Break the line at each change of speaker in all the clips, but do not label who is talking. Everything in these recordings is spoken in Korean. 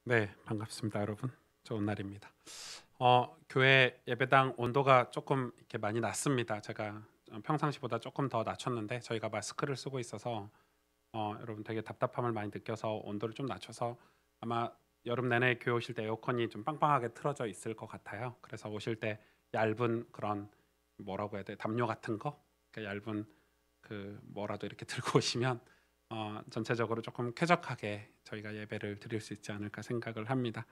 네, 반갑습니다, 여러분. 좋은 날입니다. 교회 예배당 온도가 조금 이렇게 많이 낮습니다. 제가 평상시보다 조금 더 낮췄는데 저희가 마스크를 쓰고 있어서 여러분 되게 답답함을 많이 느껴서 온도를 좀 낮춰서 아마 여름 내내 교회 오실 때 에어컨이 좀 빵빵하게 틀어져 있을 것 같아요. 그래서 오실 때 얇은 그런 뭐라고 해야 돼? 담요 같은 거, 얇은 그 뭐라도 이렇게 들고 오시면 전체적으로 조금 쾌적하게 저희가 예배를 드릴 수 있지 않을까 생각을 합니다.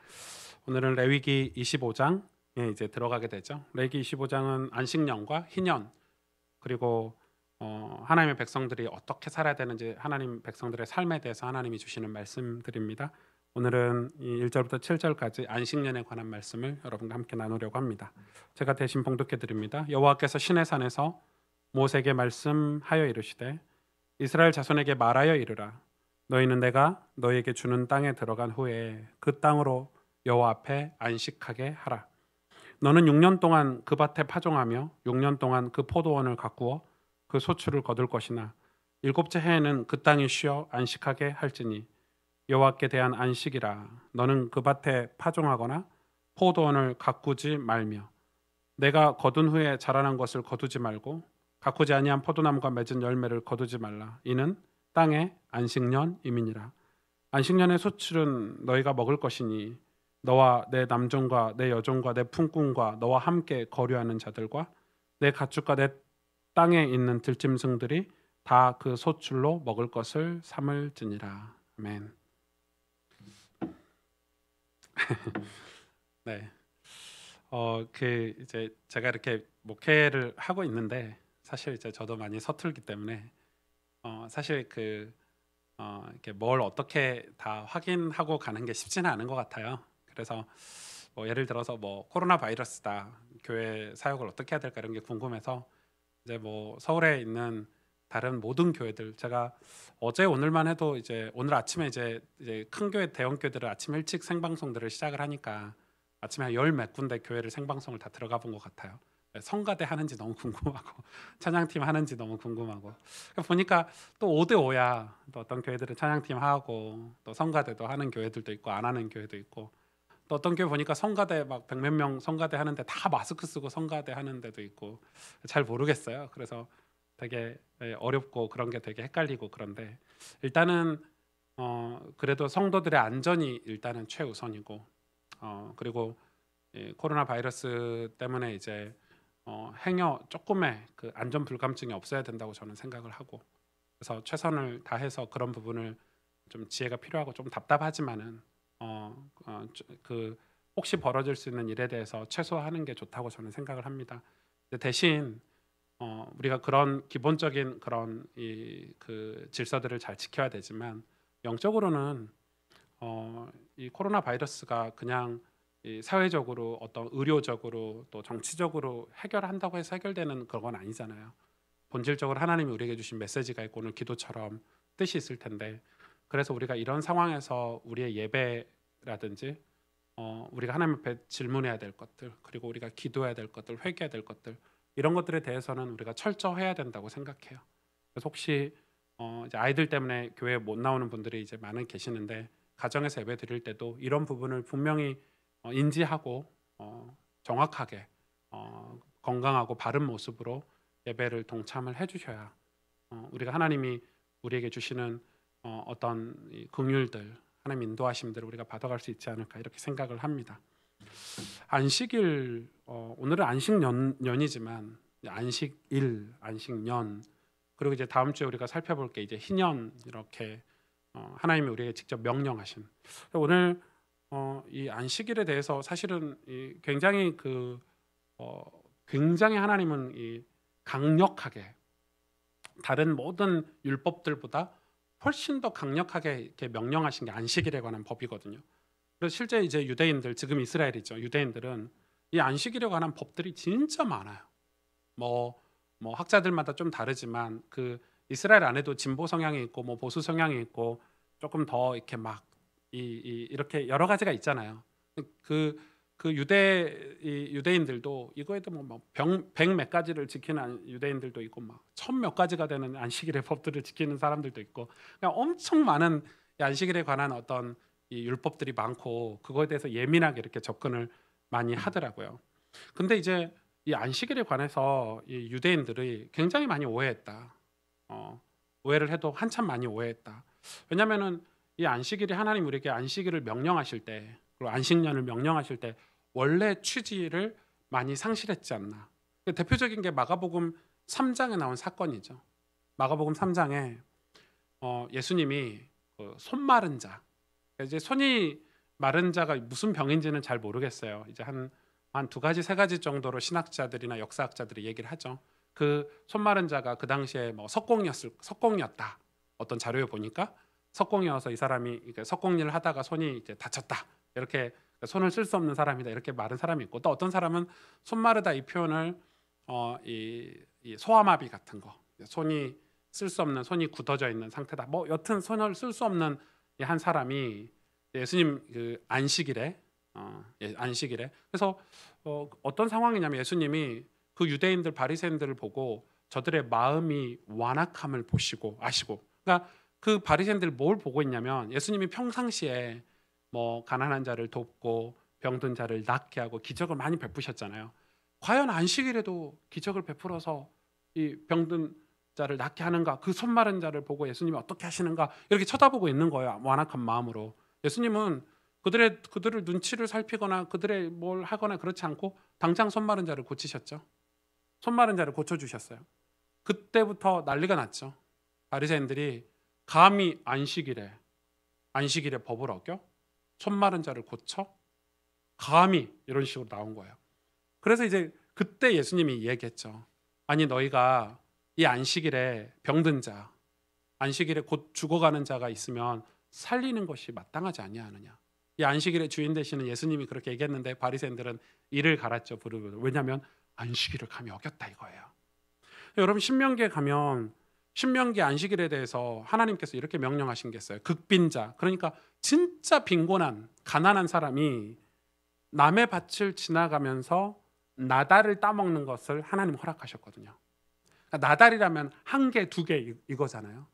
오늘은 레위기 25장에 이제 들어가게 되죠. 레위기 25장은 안식년과 희년 그리고 하나님의 백성들이 어떻게 살아야 되는지 하나님 백성들의 삶에 대해서 하나님이 주시는 말씀들입니다. 오늘은 이 1절부터 7절까지 안식년에 관한 말씀을 여러분과 함께 나누려고 합니다. 제가 대신 봉독해 드립니다. 여호와께서 시내산에서 모세에게 말씀하여 이르시되 이스라엘 자손에게 말하여 이르라. 너희는 내가 너희에게 주는 땅에 들어간 후에 그 땅으로 여호와 앞에 안식하게 하라. 너는 6년 동안 그 밭에 파종하며 6년 동안 그 포도원을 가꾸어 그 소출을 거둘 것이나 일곱째 해에는 그 땅이 쉬어 안식하게 할지니 여호와께 대한 안식이라. 너는 그 밭에 파종하거나 포도원을 가꾸지 말며 내가 거둔 후에 자라난 것을 거두지 말고 가꾸지 아니한 포도나무가 맺은 열매를 거두지 말라. 이는 땅의 안식년임이니라. 안식년의 소출은 너희가 먹을 것이니 너와 내 남종과 내 여종과 내 품꾼과 너와 함께 거류하는 자들과 내 가축과 내 땅에 있는 들짐승들이 다 그 소출로 먹을 것을 삼을지니라. 아멘. 네. 이제 제가 이렇게 목회를 하고 있는데 사실 이제 저도 많이 서툴기 때문에 사실 이렇게 뭘 어떻게 다 확인하고 가는 게 쉽지는 않은 것 같아요. 그래서 뭐 예를 들어서 뭐 코로나 바이러스다, 교회 사역을 어떻게 해야 될까 이런 게 궁금해서 이제 뭐 서울에 있는 다른 모든 교회들 제가 어제 오늘만 해도 이제 오늘 아침에 이제 큰 교회 대형 교회들은 아침 일찍 생방송들을 시작을 하니까 아침에 한 열 몇 군데 교회를 생방송을 다 들어가 본 것 같아요. 성가대 하는지 너무 궁금하고 찬양팀 하는지 너무 궁금하고 보니까 또 5대 5야. 또 어떤 교회들은 찬양팀 하고 또 성가대도 하는 교회들도 있고 안 하는 교회도 있고 또 어떤 교회 보니까 성가대 막 100몇 명 성가대 하는데 다 마스크 쓰고 성가대 하는 데도 있고 잘 모르겠어요. 그래서 되게 어렵고 그런 게 되게 헷갈리고 그런데 일단은 그래도 성도들의 안전이 일단은 최우선이고 그리고 코로나 바이러스 때문에 이제 행여 조금의 그 안전 불감증이 없어야 된다고 저는 생각을 하고 그래서 최선을 다해서 그런 부분을 좀 지혜가 필요하고 좀 답답하지만은 그 혹시 벌어질 수 있는 일에 대해서 최소화하는 게 좋다고 저는 생각을 합니다. 대신 우리가 그런 기본적인 그런 그 질서들을 잘 지켜야 되지만 영적으로는 이 코로나 바이러스가 그냥 이 사회적으로 어떤 의료적으로 또 정치적으로 해결한다고 해서 해결되는 그런 건 아니잖아요. 본질적으로 하나님이 우리에게 주신 메시지가 있고 오늘 기도처럼 뜻이 있을 텐데 그래서 우리가 이런 상황에서 우리의 예배라든지 우리가 하나님 앞에 질문해야 될 것들 그리고 우리가 기도해야 될 것들 회개해야 될 것들 이런 것들에 대해서는 우리가 철저해야 된다고 생각해요. 그래서 혹시 이제 아이들 때문에 교회에 못 나오는 분들이 이제 많은 계시는데 가정에서 예배 드릴 때도 이런 부분을 분명히 인지하고 정확하게 건강하고 바른 모습으로 예배를 동참을 해주셔야 우리가 하나님이 우리에게 주시는 어떤 이 긍휼들 하나님 인도하심들을 우리가 받아갈 수 있지 않을까 이렇게 생각을 합니다. 안식일 오늘은 안식년이지만 안식일, 안식년 그리고 이제 다음 주에 우리가 살펴볼 게 이제 희년 이렇게 하나님이 우리에게 직접 명령하신 오늘 이 안식일에 대해서 사실은 굉장히 굉장히 하나님은 강력하게 다른 모든 율법들보다 훨씬 더 강력하게 이렇게 명령하신 게 안식일에 관한 법이거든요. 그래서 실제 이제 유대인들 지금 이스라엘이죠. 유대인들은 이 안식일에 관한 법들이 진짜 많아요. 뭐 학자들마다 좀 다르지만 그 이스라엘 안에도 진보 성향이 있고 뭐 보수 성향이 있고 조금 더 이렇게 막 이렇게 여러 가지가 있잖아요. 그 유대인들도 이거에도 백 몇 가지를 지키는 유대인들도 있고 막 천 몇 가지가 되는 안식일의 법들을 지키는 사람들도 있고 그냥 엄청 많은 안식일에 관한 어떤 이 율법들이 많고 그거에 대해서 예민하게 이렇게 접근을 많이 하더라고요. 근데 이제 이 안식일에 관해서 이 유대인들이 굉장히 많이 오해했다. 오해를 해도 한참 많이 오해했다. 왜냐면은 이 안식일이 하나님 우리에게 안식일을 명령하실 때, 그리고 안식년을 명령하실 때 원래 취지를 많이 상실했지 않나. 대표적인 게 마가복음 3장에 나온 사건이죠. 마가복음 3장에 예수님이 그 손 마른 자, 이제 손이 마른 자가 무슨 병인지는 잘 모르겠어요. 이제 한 두 가지 세 가지 정도로 신학자들이나 역사학자들이 얘기를 하죠. 그 손 마른 자가 그 당시에 뭐 석공이었다. 어떤 자료에 보니까 석공이어서 이 사람이 석공일을 하다가 손이 이제 다쳤다. 이렇게 손을 쓸 수 없는 사람이다. 이렇게 마른 사람이 있고, 또 어떤 사람은 손 마르다 이 표현을 이 소아마비 같은 거, 손이 쓸 수 없는, 손이 굳어져 있는 상태다. 뭐 여튼 손을 쓸 수 없는 이 한 사람이 예수님 그 안식일에 안식일에 그래서 어떤 상황이냐면 예수님이 그 유대인들 바리새인들을 보고 저들의 마음이 완악함을 보시고 아시고, 그러니까 그 바리새인들 뭘 보고 있냐면 예수님이 평상시에 뭐 가난한 자를 돕고 병든 자를 낫게 하고 기적을 많이 베푸셨잖아요. 과연 안식일에도 기적을 베풀어서 이 병든 자를 낫게 하는가? 그 손 마른 자를 보고 예수님이 어떻게 하시는가? 이렇게 쳐다보고 있는 거예요. 완악한 마음으로. 예수님은 그들을 눈치를 살피거나 그들의 뭘 하거나 그렇지 않고 당장 손 마른 자를 고치셨죠. 손 마른 자를 고쳐 주셨어요. 그때부터 난리가 났죠. 바리새인들이 감히 안식일에 법을 어겨 손 마른 자를 고쳐 감히 이런 식으로 나온 거예요. 그래서 이제 그때 예수님이 얘기했죠. 아니 너희가 이 안식일에 병든 자, 안식일에 곧 죽어가는 자가 있으면 살리는 것이 마땅하지 아니하느냐. 이 안식일의 주인 되시는 예수님이 그렇게 얘기했는데 바리새인들은 이를 갈았죠. 부르르. 왜냐하면 안식일을 감히 어겼다 이거예요. 여러분 신명기에 가면 신명기 안식일에 대해서 하나님께서 이렇게 명령하신 게 있어요. 극빈자, 그러니까 진짜 빈곤한 가난한 사람이 남의 밭을 지나가면서 나달을 따먹는 것을 하나님 허락하셨거든요. 그러니까 나달이라면 한 개, 두 개 이거잖아요.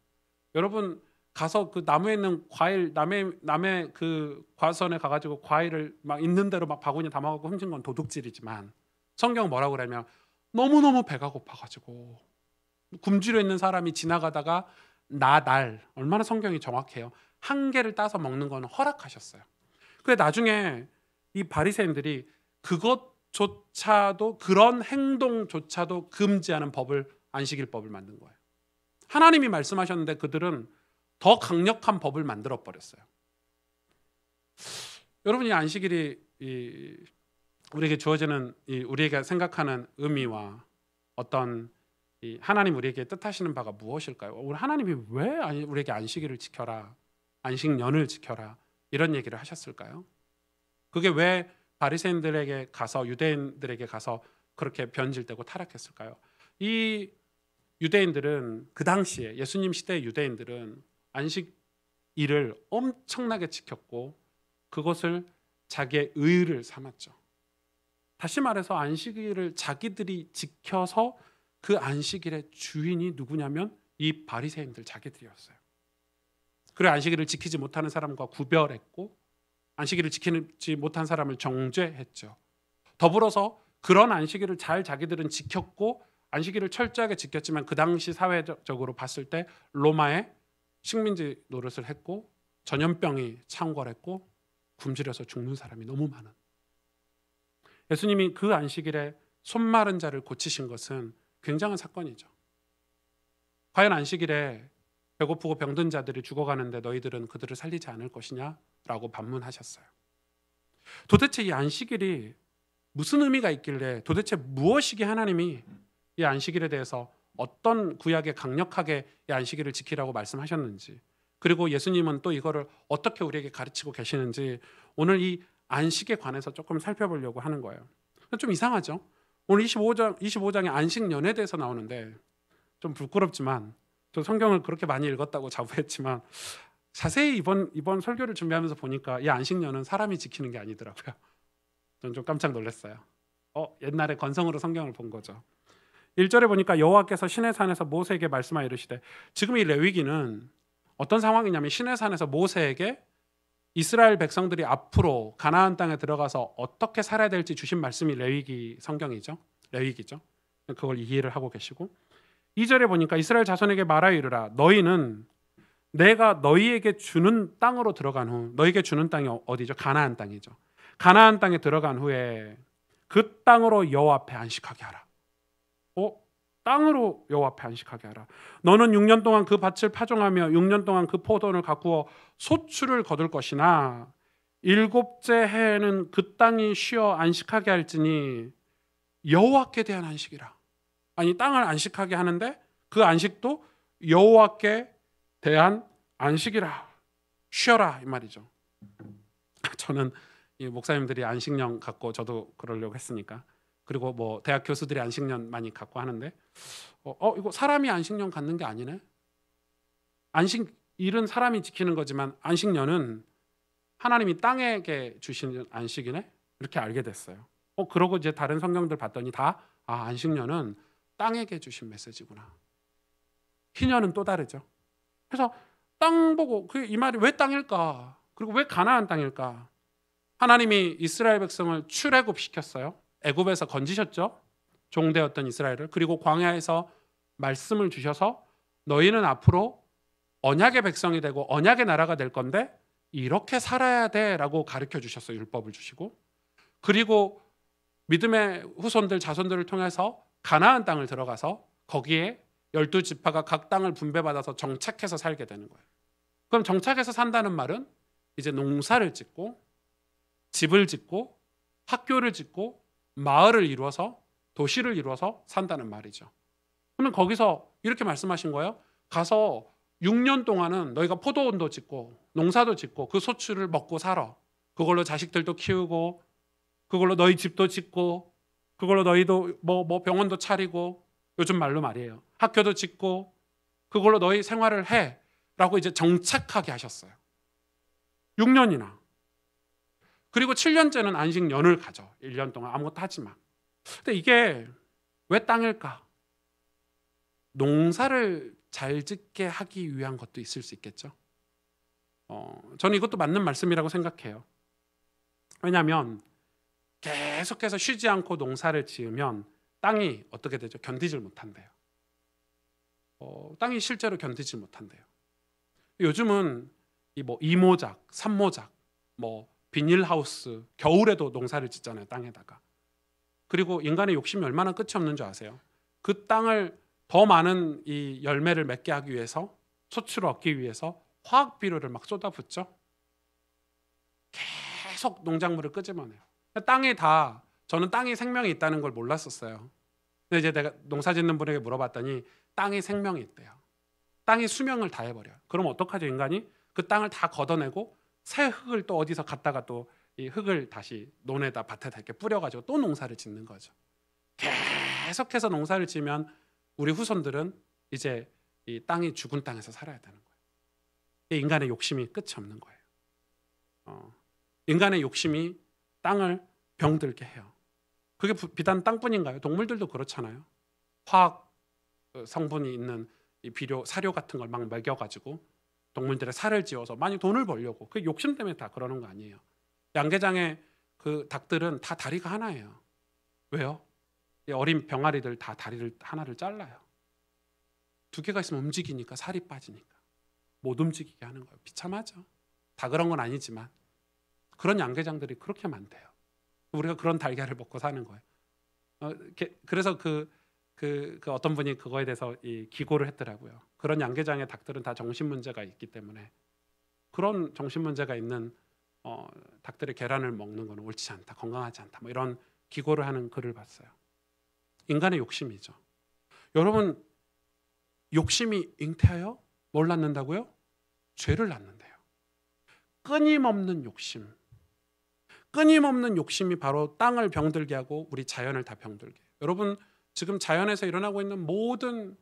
여러분 가서 그 나무에 있는 과일, 남의 그 과수원에 가가지고 과일을 막 있는 대로 막 바구니 담아갖고 훔친 건 도둑질이지만, 성경은 뭐라고 그러냐면 너무너무 배가 고파가지고 굶주려 있는 사람이 지나가다가 나달, 얼마나 성경이 정확해요. 한 개를 따서 먹는 건 허락하셨어요. 그래 나중에 이 바리새인들이 그것조차도, 그런 행동조차도 금지하는 법을, 안식일법을 만든 거예요. 하나님이 말씀하셨는데 그들은 더 강력한 법을 만들어 버렸어요. 여러분 이 안식일이 우리에게 주어지는 우리가 생각하는 의미와 어떤 하나님 우리에게 뜻하시는 바가 무엇일까요? 우리 하나님이 왜 우리에게 안식일을 지켜라, 안식년을 지켜라 이런 얘기를 하셨을까요? 그게 왜 바리새인들에게 가서, 유대인들에게 가서 그렇게 변질되고 타락했을까요? 이 유대인들은 그 당시에 예수님 시대의 유대인들은 안식일을 엄청나게 지켰고 그것을 자기의 의를 삼았죠. 다시 말해서 안식일을 자기들이 지켜서 그 안식일의 주인이 누구냐면 이 바리새인들 자기들이었어요. 그래 안식일을 지키지 못하는 사람과 구별했고 안식일을 지키지 못한 사람을 정죄했죠. 더불어서 그런 안식일을 잘 자기들은 지켰고 안식일을 철저하게 지켰지만 그 당시 사회적으로 봤을 때 로마의 식민지 노릇을 했고 전염병이 창궐했고 굶주려서 죽는 사람이 너무 많은, 예수님이 그 안식일에 손 마른 자를 고치신 것은 굉장한 사건이죠. 과연 안식일에 배고프고 병든 자들이 죽어가는데 너희들은 그들을 살리지 않을 것이냐라고 반문하셨어요. 도대체 이 안식일이 무슨 의미가 있길래, 도대체 무엇이기에 하나님이 이 안식일에 대해서 어떤 구약에 강력하게 이 안식일을 지키라고 말씀하셨는지, 그리고 예수님은 또 이거를 어떻게 우리에게 가르치고 계시는지 오늘 이 안식에 관해서 조금 살펴보려고 하는 거예요. 좀 이상하죠? 오늘 25장에 안식년에 대해서 나오는데 좀 부끄럽지만 저 성경을 그렇게 많이 읽었다고 자부했지만 자세히 이번 설교를 준비하면서 보니까 이 안식년은 사람이 지키는 게 아니더라고요. 전 좀 깜짝 놀랐어요. 옛날에 건성으로 성경을 본 거죠. 1절에 보니까 여호와께서 시내산에서 모세에게 말씀하여 이르시되, 지금 이 레위기는 어떤 상황이냐면 시내산에서 모세에게 이스라엘 백성들이 앞으로 가나안 땅에 들어가서 어떻게 살아야 될지 주신 말씀이 레위기 성경이죠. 레위기죠. 그걸 이해를 하고 계시고 2절에 보니까 이스라엘 자손에게 말하여 이르라 너희는 내가 너희에게 주는 땅으로 들어간 후 너희에게 주는 땅이 어디죠? 가나안 땅이죠. 가나안 땅에 들어간 후에 그 땅으로 여호와 앞에 안식하게 하라. 땅으로 여호와 앞에 안식하게 하라. 너는 6년 동안 그 밭을 파종하며 6년 동안 그 포도원을 가꾸어 소출을 거둘 것이나 7째 해에는 그 땅이 쉬어 안식하게 할지니 여호와께 대한 안식이라. 아니 땅을 안식하게 하는데 그 안식도 여호와께 대한 안식이라. 쉬어라 이 말이죠. 저는 이 목사님들이 안식년 갖고 저도 그러려고 했으니까 그리고 뭐 대학 교수들이 안식년 많이 갖고 하는데 이거 사람이 안식년 갖는 게 아니네. 안식일은 사람이 지키는 거지만 안식년은 하나님이 땅에게 주시는 안식이네. 이렇게 알게 됐어요. 그러고 이제 다른 성경들 봤더니 다 안식년은 땅에게 주신 메시지구나. 희년은 또 다르죠. 그래서 땅 보고 이 말이 왜 땅일까? 그리고 왜 가나안 땅일까? 하나님이 이스라엘 백성을 출애굽시켰어요. 애굽에서 건지셨죠. 종되었던 이스라엘을. 그리고 광야에서 말씀을 주셔서 너희는 앞으로 언약의 백성이 되고 언약의 나라가 될 건데 이렇게 살아야 돼라고 가르쳐 주셨어요. 율법을 주시고. 그리고 믿음의 후손들 자손들을 통해서 가나안 땅을 들어가서 거기에 12지파가 각 땅을 분배받아서 정착해서 살게 되는 거예요. 그럼 정착해서 산다는 말은 이제 농사를 짓고 집을 짓고 학교를 짓고 마을을 이루어서 도시를 이루어서 산다는 말이죠. 그러면 거기서 이렇게 말씀하신 거예요. 가서 6년 동안은 너희가 포도원도 짓고 농사도 짓고 그 소출을 먹고 살아. 그걸로 자식들도 키우고 그걸로 너희 집도 짓고 그걸로 너희도 뭐 병원도 차리고 요즘 말로 말이에요. 학교도 짓고 그걸로 너희 생활을 해 라고 이제 정착하게 하셨어요. 6년이나. 그리고 7년째는 안식년을 가져. 1년 동안 아무것도 하지 마. 근데 이게 왜 땅일까? 농사를 잘 짓게 하기 위한 것도 있을 수 있겠죠. 저는 이것도 맞는 말씀이라고 생각해요. 왜냐하면 계속해서 쉬지 않고 농사를 지으면 땅이 어떻게 되죠? 견디질 못한대요. 땅이 실제로 견디질 못한대요. 요즘은 이모작, 삼모작, 비닐하우스, 겨울에도 농사를 짓잖아요. 땅에다가. 그리고 인간의 욕심이 얼마나 끝이 없는 줄 아세요? 그 땅을 더 많은 이 열매를 맺게 하기 위해서 소출을 얻기 위해서 화학 비료를 막 쏟아붓죠. 계속 농작물을 끄집어내요. 저는 땅이 생명이 있다는 걸 몰랐었어요. 근데 이제 내가 농사 짓는 분에게 물어봤더니 땅이 생명이 있대요. 땅이 수명을 다 해버려요. 그럼 어떡하죠? 인간이 그 땅을 다 걷어내고 새 흙을 또 어디서 갖다가 또 이 흙을 다시 논에다 밭에다 이렇게 뿌려가지고 또 농사를 짓는 거죠. 계속해서 농사를 지으면 우리 후손들은 이제 이 땅이 죽은 땅에서 살아야 되는 거예요. 인간의 욕심이 끝이 없는 거예요. 인간의 욕심이 땅을 병들게 해요. 그게 비단 땅뿐인가요? 동물들도 그렇잖아요. 화학 성분이 있는 이 비료, 사료 같은 걸 막 먹여가지고 동물들의 살을 찌워서 많이 돈을 벌려고. 그 욕심 때문에 다 그러는 거 아니에요. 양계장의 그 닭들은 다 다리가 하나예요. 왜요? 이 어린 병아리들 다 다리를 하나를 잘라요. 2개가 있으면 움직이니까 살이 빠지니까 못 움직이게 하는 거예요. 비참하죠. 다 그런 건 아니지만 그런 양계장들이 그렇게 많대요. 우리가 그런 달걀을 먹고 사는 거예요. 그래서 그 어떤 분이 그거에 대해서 기고를 했더라고요. 그런 양계장의 닭들은 다 정신 문제가 있기 때문에 그런 정신 문제가 있는 닭들의 계란을 먹는 것은 옳지 않다, 건강하지 않다, 이런 기고를 하는 글을 봤어요. 인간의 욕심이죠. 여러분, 욕심이 잉태하여 뭘 낳는다고요? 죄를 낳는데요. 끊임없는 욕심. 끊임없는 욕심이 바로 땅을 병들게 하고 우리 자연을 다 병들게 해요. 여러분, 지금 자연에서 일어나고 있는 모든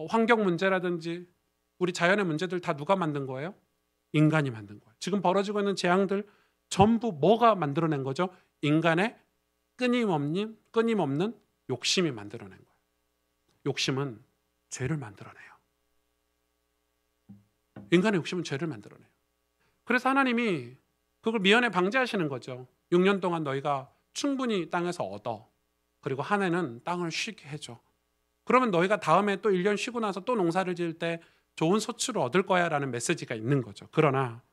환경 문제라든지 우리 자연의 문제들 다 누가 만든 거예요? 인간이 만든 거예요. 지금 벌어지고 있는 재앙들 전부 뭐가 만들어낸 거죠? 인간의 끊임없는 욕심이 만들어낸 거예요. 욕심은 죄를 만들어내요. 인간의 욕심은 죄를 만들어내요. 그래서 하나님이 그걸 미연에 방지하시는 거죠. 6년 동안 너희가 충분히 땅에서 얻어. 그리고 한 해는 땅을 쉬게 해줘. 그러면 너희가 다음에 또 1년 쉬고 나서 또 농사를 지을 때 좋은 소출을 얻을 거야 라는 메시지가 있는 거죠. 그러나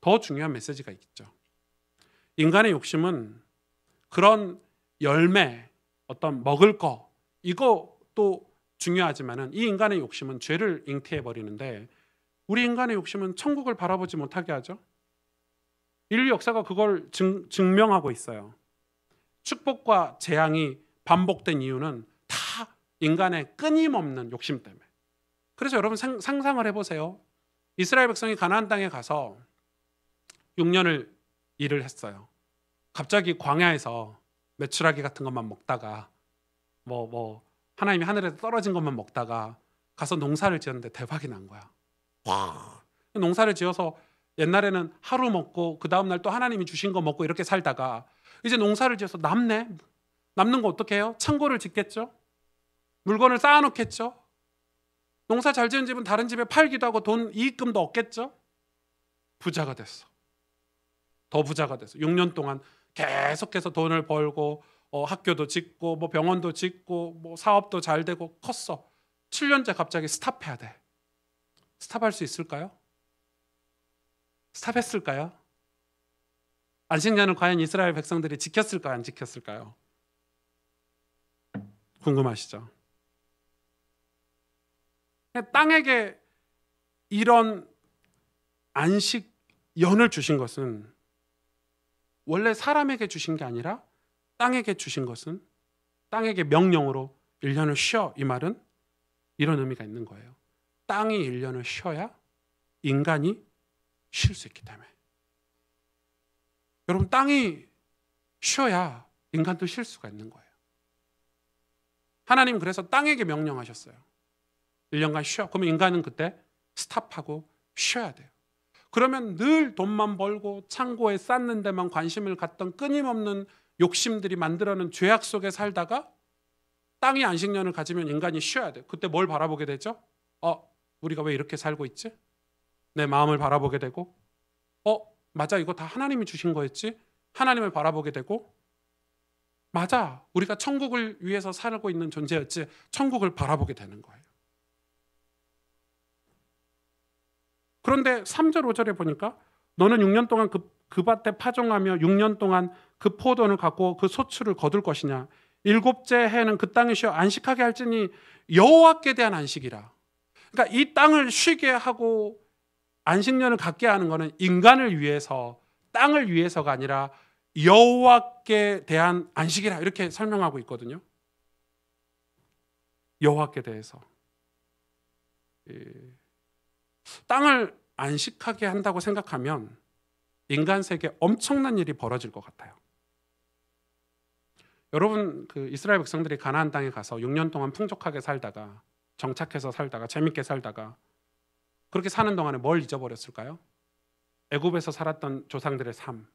더 중요한 메시지가 있죠. 인간의 욕심은 그런 열매, 어떤 먹을 거, 이것도 중요하지만은 이 인간의 욕심은 죄를 잉태해 버리는데, 우리 인간의 욕심은 천국을 바라보지 못하게 하죠. 인류 역사가 그걸 증명하고 있어요. 축복과 재앙이 반복된 이유는 다 인간의 끊임없는 욕심 때문에. 그래서 여러분 상상을 해보세요. 이스라엘 백성이 가나안 땅에 가서 6년을 일을 했어요. 갑자기 광야에서 메추라기 같은 것만 먹다가 하나님이 하늘에서 떨어진 것만 먹다가 가서 농사를 지었는데 대박이 난 거야. 와. 농사를 지어서 옛날에는 하루 먹고 그 다음 날 또 하나님이 주신 거 먹고 이렇게 살다가 이제 농사를 지어서 남는 거 어떻게 해요? 창고를 짓겠죠? 물건을 쌓아놓겠죠? 농사 잘 지은 집은 다른 집에 팔기도 하고 돈 이익금도 얻겠죠? 부자가 됐어. 더 부자가 됐어. 6년 동안 계속해서 돈을 벌고 학교도 짓고 병원도 짓고 사업도 잘 되고 컸어. 7년째 갑자기 스탑해야 돼. 스탑할 수 있을까요? 스탑했을까요? 안식년을 과연 이스라엘 백성들이 지켰을까요? 안 지켰을까요? 궁금하시죠? 땅에게 이런 안식연을 주신 것은 원래 사람에게 주신 게 아니라 땅에게 주신 것은, 땅에게 명령으로 1년을 쉬어, 이 말은 이런 의미가 있는 거예요. 땅이 1년을 쉬어야 인간이 쉴 수 있기 때문에. 여러분, 땅이 쉬어야 인간도 쉴 수가 있는 거예요. 하나님 그래서 땅에게 명령하셨어요. 1년간 쉬어. 그러면 인간은 그때 스탑하고 쉬어야 돼요. 그러면 늘 돈만 벌고 창고에 쌓는 데만 관심을 갖던 끊임없는 욕심들이 만들어낸 죄악 속에 살다가 땅이 안식년을 가지면 인간이 쉬어야 돼요. 그때 뭘 바라보게 되죠? 우리가 왜 이렇게 살고 있지? 내 마음을 바라보게 되고, 맞아, 이거 다 하나님이 주신 거였지? 하나님을 바라보게 되고, 맞아, 우리가 천국을 위해서 살고 있는 존재였지? 천국을 바라보게 되는 거예요. 그런데 3절 5절에 보니까 너는 6년 동안 그 밭에 파종하며 6년 동안 그 포도를 갖고 그 소출을 거둘 것이냐. 7째 해는 그 땅에 쉬어 안식하게 할지니 여호와께 대한 안식이라. 그러니까 이 땅을 쉬게 하고 안식년을 갖게 하는 것은 인간을 위해서, 땅을 위해서가 아니라 여호와께 대한 안식이라, 이렇게 설명하고 있거든요. 여호와께 대해서. 땅을 안식하게 한다고 생각하면 인간 세계에 엄청난 일이 벌어질 것 같아요. 여러분, 그 이스라엘 백성들이 가나안 땅에 가서 6년 동안 풍족하게 살다가, 정착해서 살다가, 재밌게 살다가, 그렇게 사는 동안에 뭘 잊어버렸을까요? 애굽에서 살았던 조상들의 삶,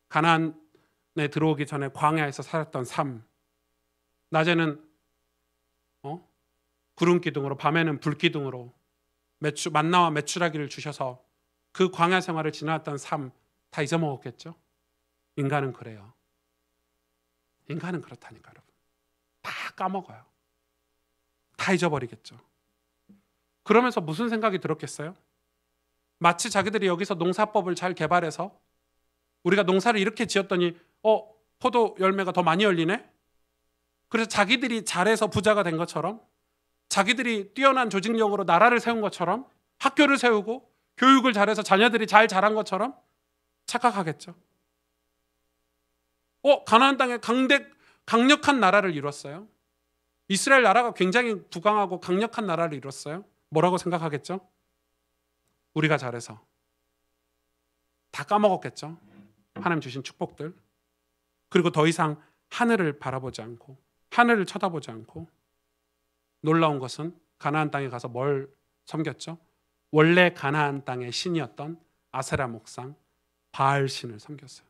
가나안에 들어오기 전에 광야에서 살았던 삶, 낮에는 구름 기둥으로, 밤에는 불 기둥으로 만나와 메추라기를 주셔서 그 광야 생활을 지나왔던 삶 다 잊어먹었겠죠? 인간은 그래요. 인간은 그렇다니까, 여러분. 다 까먹어요. 다 잊어버리겠죠. 그러면서 무슨 생각이 들었겠어요? 마치 자기들이 여기서 농사법을 잘 개발해서 우리가 농사를 이렇게 지었더니 포도 열매가 더 많이 열리네? 그래서 자기들이 잘해서 부자가 된 것처럼, 자기들이 뛰어난 조직력으로 나라를 세운 것처럼, 학교를 세우고 교육을 잘해서 자녀들이 잘 자란 것처럼 착각하겠죠. 가나안 땅에 강력한 나라를 이뤘어요. 이스라엘 나라가 굉장히 부강하고 강력한 나라를 이뤘어요. 뭐라고 생각하겠죠? 우리가 잘해서. 다 까먹었겠죠. 하나님 주신 축복들. 그리고 더 이상 하늘을 바라보지 않고, 하늘을 쳐다보지 않고, 놀라운 것은 가나안 땅에 가서 뭘 섬겼죠? 원래 가나안 땅의 신이었던 아세라 목상 바알 신을 섬겼어요.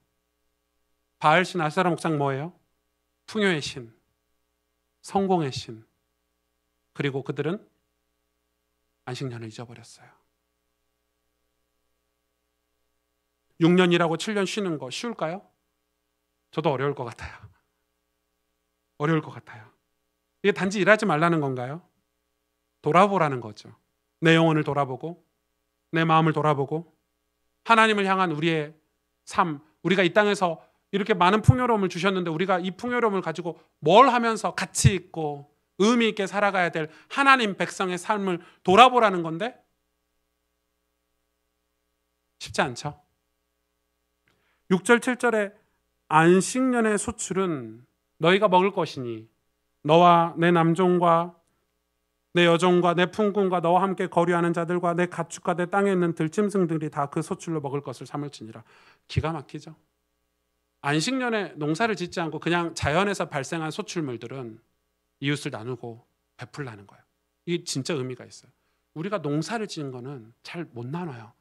바알 신, 아세라 목상 뭐예요? 풍요의 신, 성공의 신. 그리고 그들은 안식년을 잊어버렸어요. 6년 일하고 7년 쉬는 거 쉬울까요? 저도 어려울 것 같아요. 어려울 것 같아요. 이게 단지 일하지 말라는 건가요? 돌아보라는 거죠. 내 영혼을 돌아보고 내 마음을 돌아보고 하나님을 향한 우리의 삶, 우리가 이 땅에서 이렇게 많은 풍요로움을 주셨는데 우리가 이 풍요로움을 가지고 뭘 하면서 가치 있고 의미 있게 살아가야 될 하나님 백성의 삶을 돌아보라는 건데 쉽지 않죠. 6절 7절에 안식년의 소출은 너희가 먹을 것이니 너와 내 남종과 내 여종과 내 품꾼과 너와 함께 거류하는 자들과 내 가축과 내 땅에 있는 들짐승들이 다 그 소출로 먹을 것을 삼을지니라. 기가 막히죠. 안식년에 농사를 짓지 않고 그냥 자연에서 발생한 소출물들은 이웃을 나누고 베풀라는 거예요. 이게 진짜 의미가 있어요. 우리가 농사를 지은 거는 잘 못 나눠요.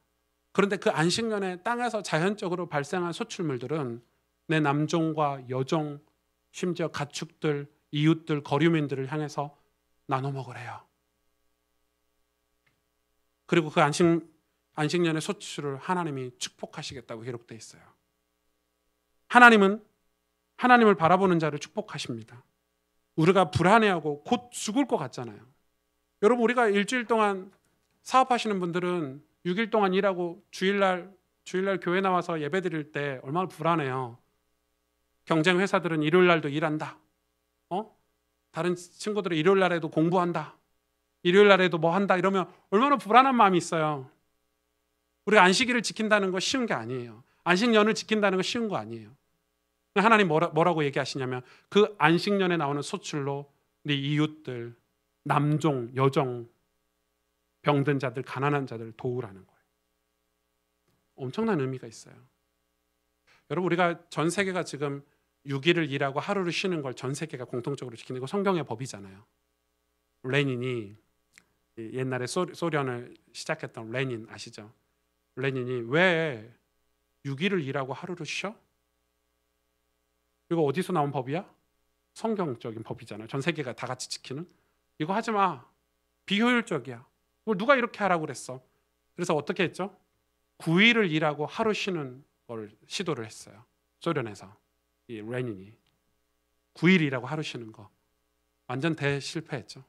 그런데 그 안식년에 땅에서 자연적으로 발생한 소출물들은 내 남종과 여종, 심지어 가축들, 이웃들, 거류민들을 향해서 나눠 먹으래요. 그리고 그 안식년의 소출을 하나님이 축복하시겠다고 기록되어 있어요. 하나님은 하나님을 바라보는 자를 축복하십니다. 우리가 불안해하고 곧 죽을 것 같잖아요. 여러분, 우리가 일주일 동안 사업하시는 분들은 6일 동안 일하고 주일날 교회 나와서 예배 드릴 때 얼마나 불안해요. 경쟁 회사들은 일요일 날도 일한다. 다른 친구들은 일요일 날에도 공부한다. 일요일 날에도 뭐 한다. 이러면 얼마나 불안한 마음이 있어요. 우리가 안식일을 지킨다는 거 쉬운 게 아니에요. 안식년을 지킨다는 거 쉬운 거 아니에요. 하나님 뭐라고 얘기하시냐면 그 안식년에 나오는 소출로 네 이웃들, 남종, 여종, 병든 자들, 가난한 자들 도우라는 거예요. 엄청난 의미가 있어요. 여러분, 우리가 전 세계가 지금 6일을 일하고 하루를 쉬는 걸 전 세계가 공통적으로 지키는 거 성경의 법이잖아요. 레닌이 옛날에 소련을 시작했던 레닌 아시죠? 레닌이 왜 6일을 일하고 하루를 쉬어? 이거 어디서 나온 법이야? 성경적인 법이잖아요. 전 세계가 다 같이 지키는. 이거 하지 마. 비효율적이야. 이걸 누가 이렇게 하라고 그랬어? 그래서 어떻게 했죠? 9일을 일하고 하루 쉬는 걸 시도를 했어요. 소련에서. 이 레닌이 9일 일하고 하루 쉬는 거 완전 대실패했죠.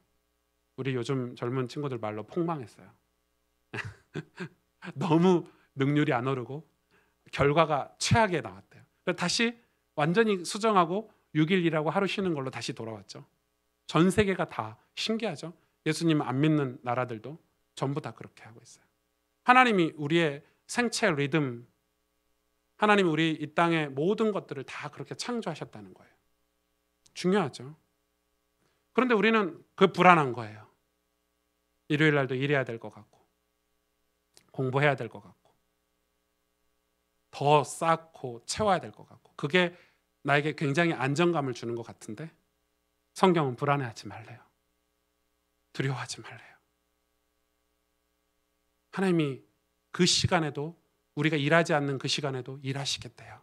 우리 요즘 젊은 친구들 말로 폭망했어요. 너무 능률이 안 오르고 결과가 최악에 나왔대요. 다시 완전히 수정하고 6일 일하고 하루 쉬는 걸로 다시 돌아왔죠. 전 세계가 다 신기하죠. 예수님 안 믿는 나라들도 전부 다 그렇게 하고 있어요. 하나님이 우리의 생체 리듬, 하나님이 우리 이 땅의 모든 것들을 다 그렇게 창조하셨다는 거예요. 중요하죠. 그런데 우리는 그 불안한 거예요. 일요일 날도 일해야 될 것 같고 공부해야 될 것 같고 더 쌓고 채워야 될 것 같고 그게 나에게 굉장히 안정감을 주는 것 같은데 성경은 불안해하지 말래요. 두려워하지 말래요. 하나님이 그 시간에도 우리가 일하지 않는 그 시간에도 일하시겠대요.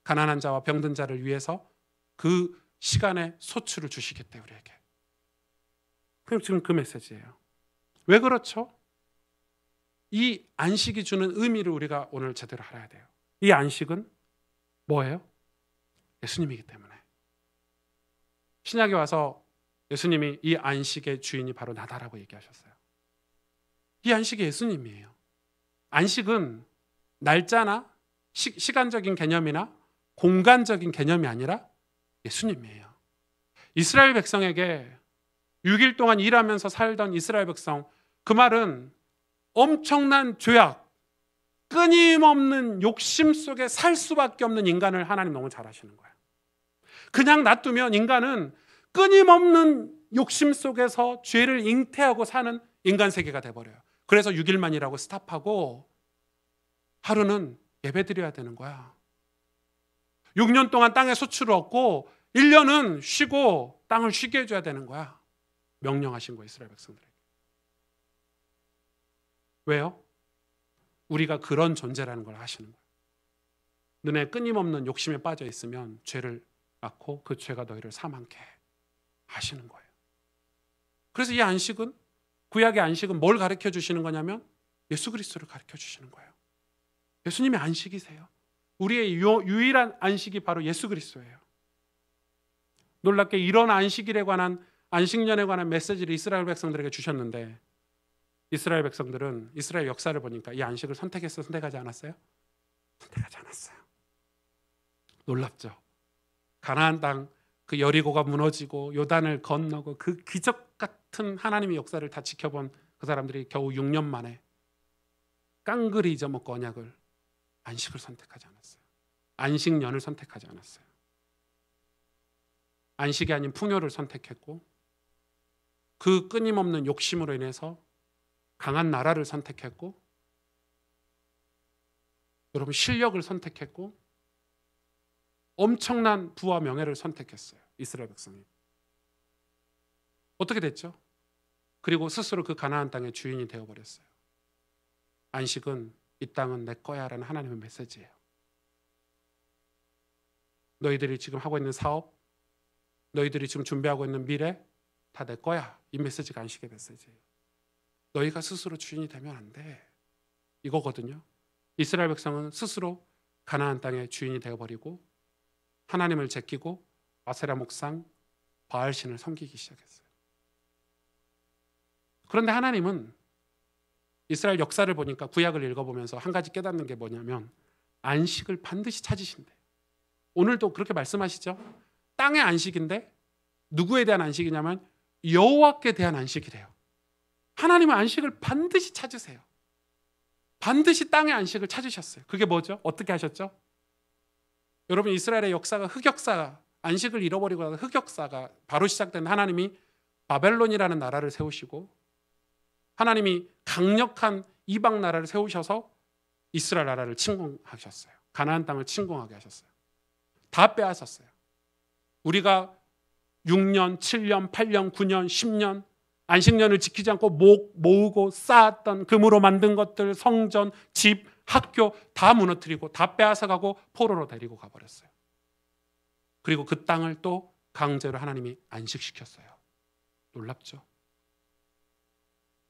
가난한 자와 병든 자를 위해서 그 시간에 소출을 주시겠대요. 우리에게. 그럼 지금 그 메시지예요. 왜 그렇죠? 이 안식이 주는 의미를 우리가 오늘 제대로 알아야 돼요. 이 안식은 뭐예요? 예수님이기 때문에. 신약에 와서 예수님이 이 안식의 주인이 바로 나다라고 얘기하셨어요. 이 안식이 예수님이에요. 안식은 날짜나 시간적인 개념이나 공간적인 개념이 아니라 예수님이에요. 이스라엘 백성에게 6일 동안 일하면서 살던 이스라엘 백성, 그 말은 엄청난 죄악, 끊임없는 욕심 속에 살 수밖에 없는 인간을 하나님 너무 잘 아시는 거예요. 그냥 놔두면 인간은 끊임없는 욕심 속에서 죄를 잉태하고 사는 인간 세계가 돼버려요. 그래서 6일만 일하고 스탑하고 하루는 예배드려야 되는 거야. 6년 동안 땅에 소출을 얻고 1년은 쉬고 땅을 쉬게 해줘야 되는 거야. 명령하신 거예요, 이스라엘 백성들에게. 왜요? 우리가 그런 존재라는 걸 아시는 거예요. 너네 끊임없는 욕심에 빠져 있으면 죄를 낳고 그 죄가 너희를 사망케 하시는 거예요. 그래서 이 안식은, 구약의 안식은 뭘 가르쳐 주시는 거냐면 예수 그리스도를 가르쳐 주시는 거예요. 예수님의 안식이세요. 우리의 유일한 안식이 바로 예수 그리스도예요. 놀랍게 이런 안식일에 관한 안식년에 관한 메시지를 이스라엘 백성들에게 주셨는데 이스라엘 백성들은 이스라엘 역사를 보니까 이 안식을 선택했어요? 선택하지 않았어요? 선택하지 않았어요. 놀랍죠. 가나안 땅 그 여리고가 무너지고 요단을 건너고 그 기적 같은 하나님의 역사를 다 지켜본 그 사람들이 겨우 6년 만에 깡그리 잊어먹고 언약을 안식을 선택하지 않았어요. 안식년을 선택하지 않았어요. 안식이 아닌 풍요를 선택했고 그 끊임없는 욕심으로 인해서 강한 나라를 선택했고 여러분 실력을 선택했고 엄청난 부와 명예를 선택했어요. 이스라엘 백성이. 어떻게 됐죠? 그리고 스스로 그 가나안 땅의 주인이 되어버렸어요. 안식은 이 땅은 내 거야 라는 하나님의 메시지예요. 너희들이 지금 하고 있는 사업, 너희들이 지금 준비하고 있는 미래 다 내 거야. 이 메시지가 안식의 메시지예요. 너희가 스스로 주인이 되면 안 돼. 이거거든요. 이스라엘 백성은 스스로 가나안 땅의 주인이 되어버리고 하나님을 제끼고 아세라 목상, 바알신을 섬기기 시작했어요. 그런데 하나님은 이스라엘 역사를 보니까 구약을 읽어보면서 한 가지 깨닫는 게 뭐냐면 안식을 반드시 찾으신대요. 오늘도 그렇게 말씀하시죠. 땅의 안식인데 누구에 대한 안식이냐면 여호와께 대한 안식이래요. 하나님은 안식을 반드시 찾으세요. 반드시 땅의 안식을 찾으셨어요. 그게 뭐죠? 어떻게 하셨죠? 여러분 이스라엘의 역사가 흑역사, 안식을 잃어버리고 나서 흑역사가 바로 시작된 하나님이 바벨론이라는 나라를 세우시고 하나님이 강력한 이방 나라를 세우셔서 이스라엘 나라를 침공하셨어요. 가나안 땅을 침공하게 하셨어요. 다 빼앗았어요. 우리가 6년, 7년, 8년, 9년, 10년 안식년을 지키지 않고 모으고 쌓았던 금으로 만든 것들, 성전, 집, 학교 다 무너뜨리고 다 빼앗아가고 포로로 데리고 가버렸어요. 그리고 그 땅을 또 강제로 하나님이 안식시켰어요. 놀랍죠?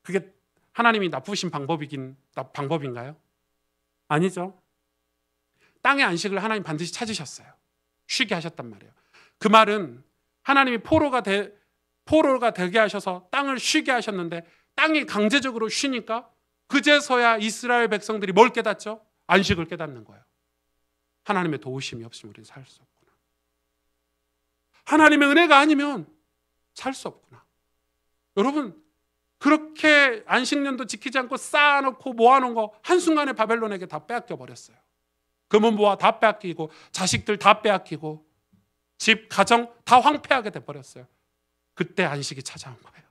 그게 하나님이 나쁘신 방법인가요? 아니죠. 땅의 안식을 하나님 반드시 찾으셨어요. 쉬게 하셨단 말이에요. 그 말은 하나님이 포로가 되게 하셔서 땅을 쉬게 하셨는데 땅이 강제적으로 쉬니까 그제서야 이스라엘 백성들이 뭘 깨닫죠? 안식을 깨닫는 거예요. 하나님의 도우심이 없으면 우리는 살 수 없구나. 하나님의 은혜가 아니면 살 수 없구나. 여러분 그렇게 안식년도 지키지 않고 쌓아놓고 모아놓은 거 한순간에 바벨론에게 다 빼앗겨 버렸어요. 금은보화 다 빼앗기고 자식들 다 빼앗기고 집, 가정 다 황폐하게 돼버렸어요. 그때 안식이 찾아온 거예요.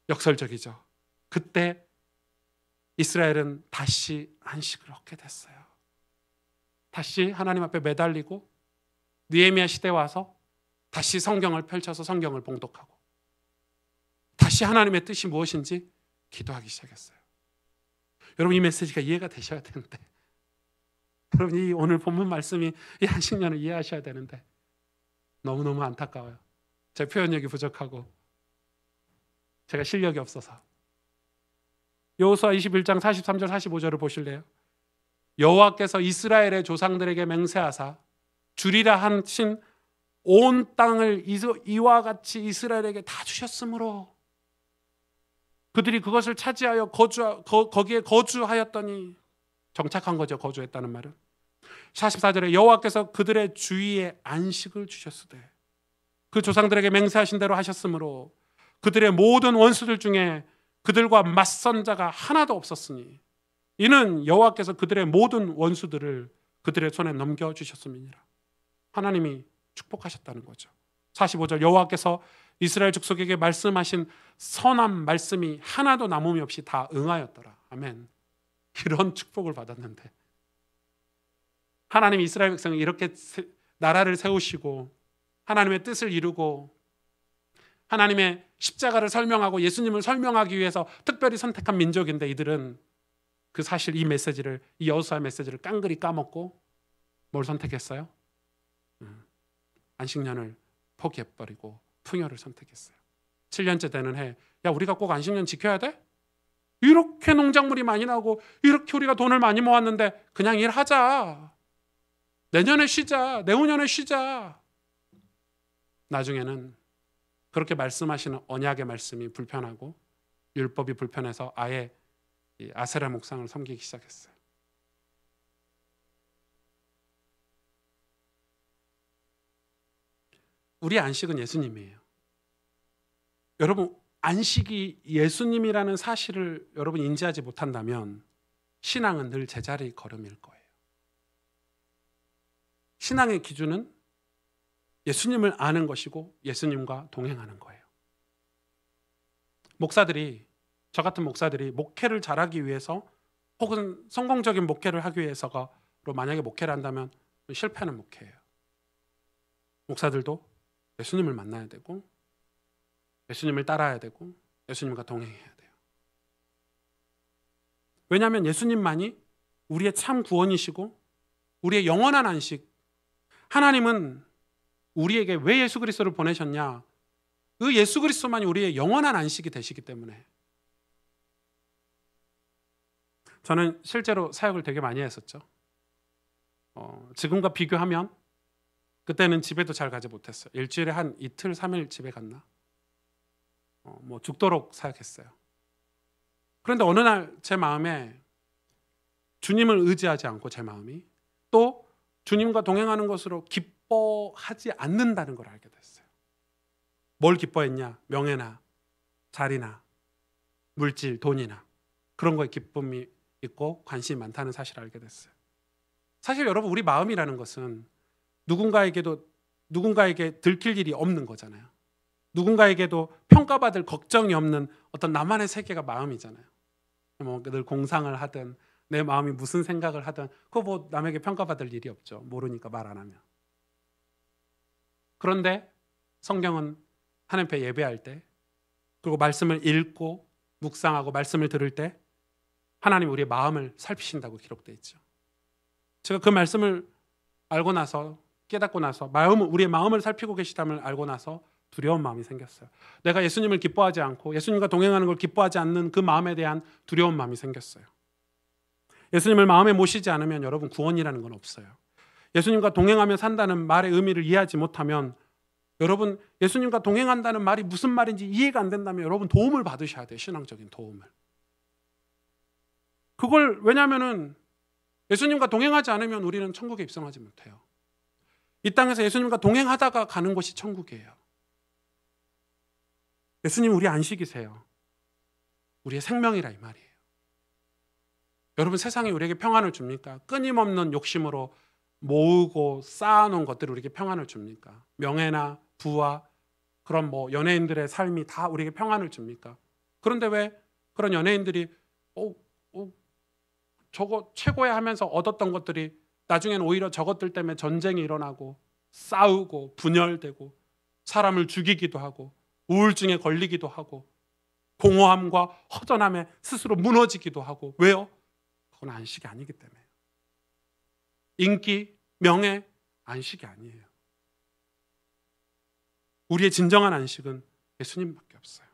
역설적이죠. 그때 이스라엘은 다시 안식을 얻게 됐어요. 다시 하나님 앞에 매달리고 느헤미야 시대에 와서 다시 성경을 펼쳐서 성경을 봉독하고 다시 하나님의 뜻이 무엇인지 기도하기 시작했어요. 여러분 이 메시지가 이해가 되셔야 되는데 여러분 이 오늘 본문 말씀이 이 안식년을 이해하셔야 되는데 너무너무 안타까워요. 제 표현력이 부족하고 제가 실력이 없어서. 여호수아 21장 43절 45절을 보실래요? 여호와께서 이스라엘의 조상들에게 맹세하사 주리라 하신 온 땅을 이와 같이 이스라엘에게 다 주셨으므로 그들이 그것을 차지하여 거기에 거주하였더니 정착한 거죠. 거주했다는 말은. 44절에 여호와께서 그들의 주위에 안식을 주셨으되 그 조상들에게 맹세하신 대로 하셨으므로 그들의 모든 원수들 중에 그들과 맞선 자가 하나도 없었으니 이는 여호와께서 그들의 모든 원수들을 그들의 손에 넘겨주셨음이니라. 하나님이 축복하셨다는 거죠. 45절 여호와께서 이스라엘 족속에게 말씀하신 선한 말씀이 하나도 남음이 없이 다 응하였더라. 아멘. 이런 축복을 받았는데 하나님이 이스라엘 백성이 이렇게 나라를 세우시고 하나님의 뜻을 이루고 하나님의 십자가를 설명하고 예수님을 설명하기 위해서 특별히 선택한 민족인데 이들은 그 사실 이 메시지를 이 여호수아 메시지를 깡그리 까먹고 뭘 선택했어요? 안식년을 포기해버리고 풍요를 선택했어요. 7년째 되는 해 야 우리가 꼭 안식년 지켜야 돼? 이렇게 농작물이 많이 나고 이렇게 우리가 돈을 많이 모았는데 그냥 일하자. 내년에 쉬자. 내후년에 쉬자. 나중에는 그렇게 말씀하시는 언약의 말씀이 불편하고 율법이 불편해서 아예 이 아세라 목상을 섬기기 시작했어요. 우리의 안식은 예수님이에요. 여러분, 안식이 예수님이라는 사실을 여러분 인지하지 못한다면 신앙은 늘 제자리 걸음일 거예요. 신앙의 기준은 예수님을 아는 것이고 예수님과 동행하는 거예요. 목사들이, 저 같은 목사들이 목회를 잘하기 위해서 혹은 성공적인 목회를 하기 위해서가 만약에 목회를 한다면 실패하는 목회예요. 목사들도 예수님을 만나야 되고 예수님을 따라야 되고 예수님과 동행해야 돼요. 왜냐하면 예수님만이 우리의 참 구원이시고 우리의 영원한 안식, 하나님은 우리에게 왜 예수 그리스도를 보내셨냐? 그 예수 그리스도만이 우리의 영원한 안식이 되시기 때문에. 저는 실제로 사역을 되게 많이 했었죠. 지금과 비교하면 그때는 집에도 잘 가지 못했어요. 일주일에 한 이틀, 3일 집에 갔나? 죽도록 사역했어요. 그런데 어느 날 제 마음에 주님을 의지하지 않고 제 마음이 또 주님과 동행하는 것으로 기뻐하지 않는다는 걸 알게 됐어요. 뭘 기뻐했냐? 명예나 자리나 물질, 돈이나 그런 거에 기쁨이 있고 관심이 많다는 사실을 알게 됐어요. 사실 여러분, 우리 마음이라는 것은 누군가에게 들킬 일이 없는 거잖아요. 누군가에게도 평가받을 걱정이 없는 어떤 나만의 세계가 마음이잖아요. 늘 공상을 하든 내 마음이 무슨 생각을 하든 그거 남에게 평가받을 일이 없죠. 모르니까 말 안 하면. 그런데 성경은 하나님 앞에 예배할 때, 그리고 말씀을 읽고 묵상하고 말씀을 들을 때 하나님 우리의 마음을 살피신다고 기록되어 있죠. 제가 그 말씀을 알고 나서, 깨닫고 나서, 우리의 마음을 살피고 계시담을 알고 나서 두려운 마음이 생겼어요. 내가 예수님을 기뻐하지 않고 예수님과 동행하는 걸 기뻐하지 않는 그 마음에 대한 두려운 마음이 생겼어요. 예수님을 마음에 모시지 않으면 여러분 구원이라는 건 없어요. 예수님과 동행하며 산다는 말의 의미를 이해하지 못하면, 여러분 예수님과 동행한다는 말이 무슨 말인지 이해가 안 된다면 여러분 도움을 받으셔야 돼요. 신앙적인 도움을. 그걸 왜냐하면은 예수님과 동행하지 않으면 우리는 천국에 입성하지 못해요. 이 땅에서 예수님과 동행하다가 가는 곳이 천국이에요. 예수님 우리 안식이세요. 우리의 생명이라 이 말이에요. 여러분, 세상이 우리에게 평안을 줍니까? 끊임없는 욕심으로 모으고 쌓아놓은 것들이 우리에게 평안을 줍니까? 명예나 부와 그런 연예인들의 삶이 다 우리에게 평안을 줍니까? 그런데 왜 그런 연예인들이 저거 최고야 하면서 얻었던 것들이 나중에는 오히려 저것들 때문에 전쟁이 일어나고 싸우고 분열되고 사람을 죽이기도 하고 우울증에 걸리기도 하고 공허함과 허전함에 스스로 무너지기도 하고. 왜요? 그건 안식이 아니기 때문에요. 인기, 명예, 안식이 아니에요. 우리의 진정한 안식은 예수님밖에 없어요.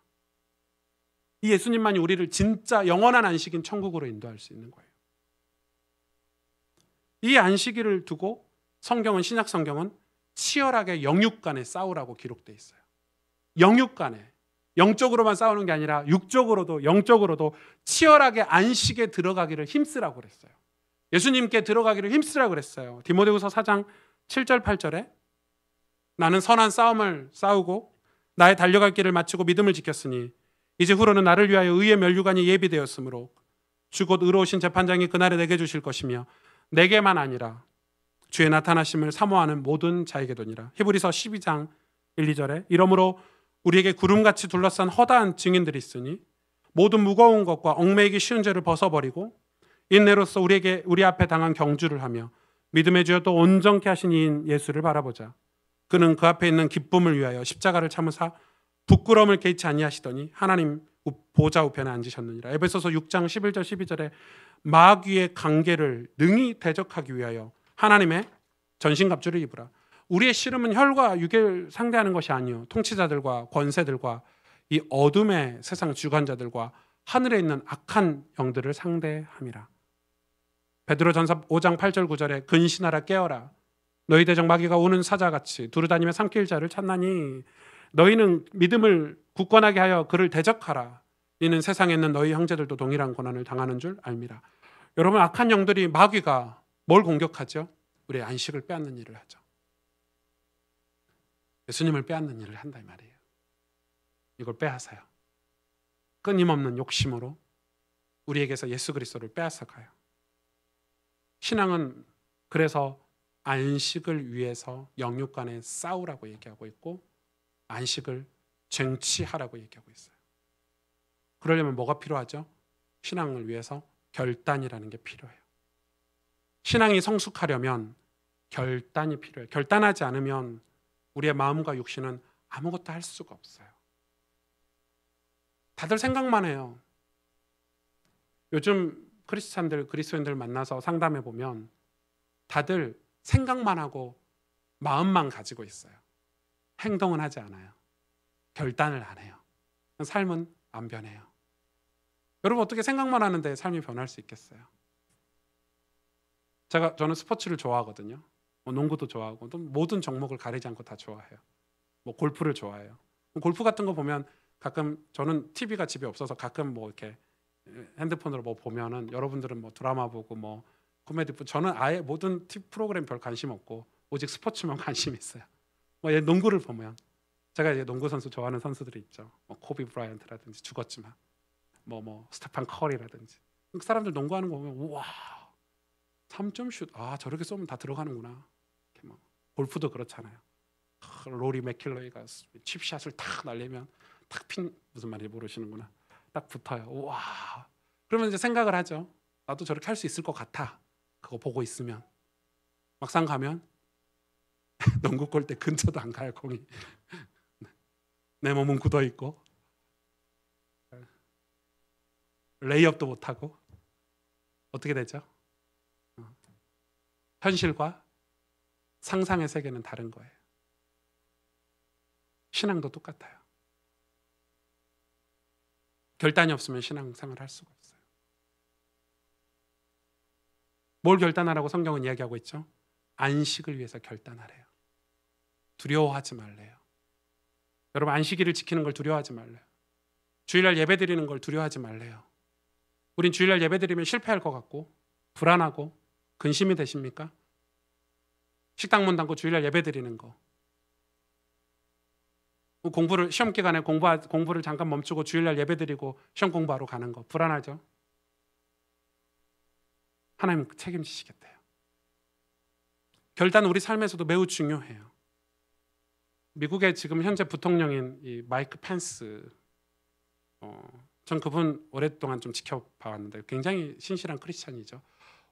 이 예수님만이 우리를 진짜 영원한 안식인 천국으로 인도할 수 있는 거예요. 이 안식일을 두고 신약 성경은 치열하게 영육 간에 싸우라고 기록되어 있어요. 영육 간에, 영적으로만 싸우는 게 아니라 육적으로도 영적으로도 치열하게 안식에 들어가기를 힘쓰라고 그랬어요. 예수님께 들어가기를 힘쓰라고 그랬어요. 디모데후서 4장 7절 8절에 나는 선한 싸움을 싸우고 나의 달려갈 길을 마치고 믿음을 지켰으니 이제 후로는 나를 위하여 의의 면류관이 예비되었으므로 주 곧 의로우신 재판장이 그날에 내게 주실 것이며 내게만 아니라 주의 나타나심을 사모하는 모든 자에게도니라. 히브리서 12장 1, 2절에 이러므로 우리에게 구름같이 둘러싼 허다한 증인들이 있으니 모든 무거운 것과 얽매이기 쉬운 죄를 벗어버리고 인내로서 우리 앞에 당한 경주를 하며 믿음의 주여 또 온전케 하신 이인 예수를 바라보자. 그는 그 앞에 있는 기쁨을 위하여 십자가를 참으사 부끄러움을 개의치 아니하시더니 하나님 보좌 우편에 앉으셨느니라. 에베소서 6장 11절 12절에 마귀의 관계를 능히 대적하기 위하여 하나님의 전신갑주를 입으라. 우리의 씨름은 혈과 육을 상대하는 것이 아니요 통치자들과 권세들과 이 어둠의 세상 주관자들과 하늘에 있는 악한 영들을 상대함이라. 베드로전서 5장 8절 9절에 근신하라 깨어라. 너희 대적 마귀가 오는 사자같이 두루다니며 삼킬 자를 찾나니 너희는 믿음을 굳건하게 하여 그를 대적하라. 이는 세상에 있는 너희 형제들도 동일한 고난을 당하는 줄 알미라. 여러분, 악한 영들이 마귀가 뭘 공격하죠? 우리의 안식을 빼앗는 일을 하죠. 예수님을 빼앗는 일을 한다 이 말이에요. 이걸 빼앗아요. 끊임없는 욕심으로 우리에게서 예수 그리스도를 빼앗아 가요. 신앙은 그래서 안식을 위해서 영육 간에 싸우라고 얘기하고 있고 안식을 쟁취하라고 얘기하고 있어요. 그러려면 뭐가 필요하죠? 신앙을 위해서 결단이라는 게 필요해요. 신앙이 성숙하려면 결단이 필요해요. 결단하지 않으면 우리의 마음과 육신은 아무것도 할 수가 없어요. 다들 생각만 해요. 요즘 크리스찬들, 그리스도인들 만나서 상담해 보면 다들 생각만 하고 마음만 가지고 있어요. 행동은 하지 않아요. 결단을 안 해요. 삶은 안 변해요. 여러분, 어떻게 생각만 하는데 삶이 변할 수 있겠어요? 저는 스포츠를 좋아하거든요. 농구도 좋아하고 또 모든 종목을 가리지 않고 다 좋아해요. 골프를 좋아해요. 골프 같은 거 보면 가끔 저는 TV가 집에 없어서 가끔 이렇게 핸드폰으로 보면은 여러분들은 드라마 보고 코미디 보고 저는 아예 모든 TV 프로그램 별 관심 없고 오직 스포츠만 관심 있어요. 농구를 보면 제가 이제 농구 선수 좋아하는 선수들이 있죠. 코비 브라이언트라든지 죽었지만 스테판 커리라든지 그 사람들 농구하는 거 보면 우와 3점 슛 저렇게 쏘면 다 들어가는구나. 골프도 그렇잖아요. 로리 맥킬로이가 칩샷을 탁 날리면 탁 핀 무슨 말인지 모르시는구나. 딱 붙어요. 우와. 그러면 이제 생각을 하죠. 나도 저렇게 할 수 있을 것 같아. 그거 보고 있으면 막상 가면 농구 골대 근처도 안 가요. 공이 내 몸은 굳어 있고 레이업도 못 하고 어떻게 되죠? 현실과 상상의 세계는 다른 거예요. 신앙도 똑같아요. 결단이 없으면 신앙생활을 할 수가 없어요. 뭘 결단하라고 성경은 이야기하고 있죠? 안식을 위해서 결단하래요. 두려워하지 말래요. 여러분, 안식일을 지키는 걸 두려워하지 말래요. 주일날 예배드리는 걸 두려워하지 말래요. 우린 주일날 예배드리면 실패할 것 같고 불안하고 근심이 되십니까? 식당 문 닫고 주일날 예배드리는 거. 공부를 시험 기간에 공부를 잠깐 멈추고 주일날 예배드리고 시험 공부하러 가는 거 불안하죠? 하나님 책임지시겠대요. 결단은 우리 삶에서도 매우 중요해요. 미국의 지금 현재 부통령인 이 마이크 펜스, 전 그분 오랫동안 좀 지켜봐왔는데 굉장히 신실한 크리스찬이죠.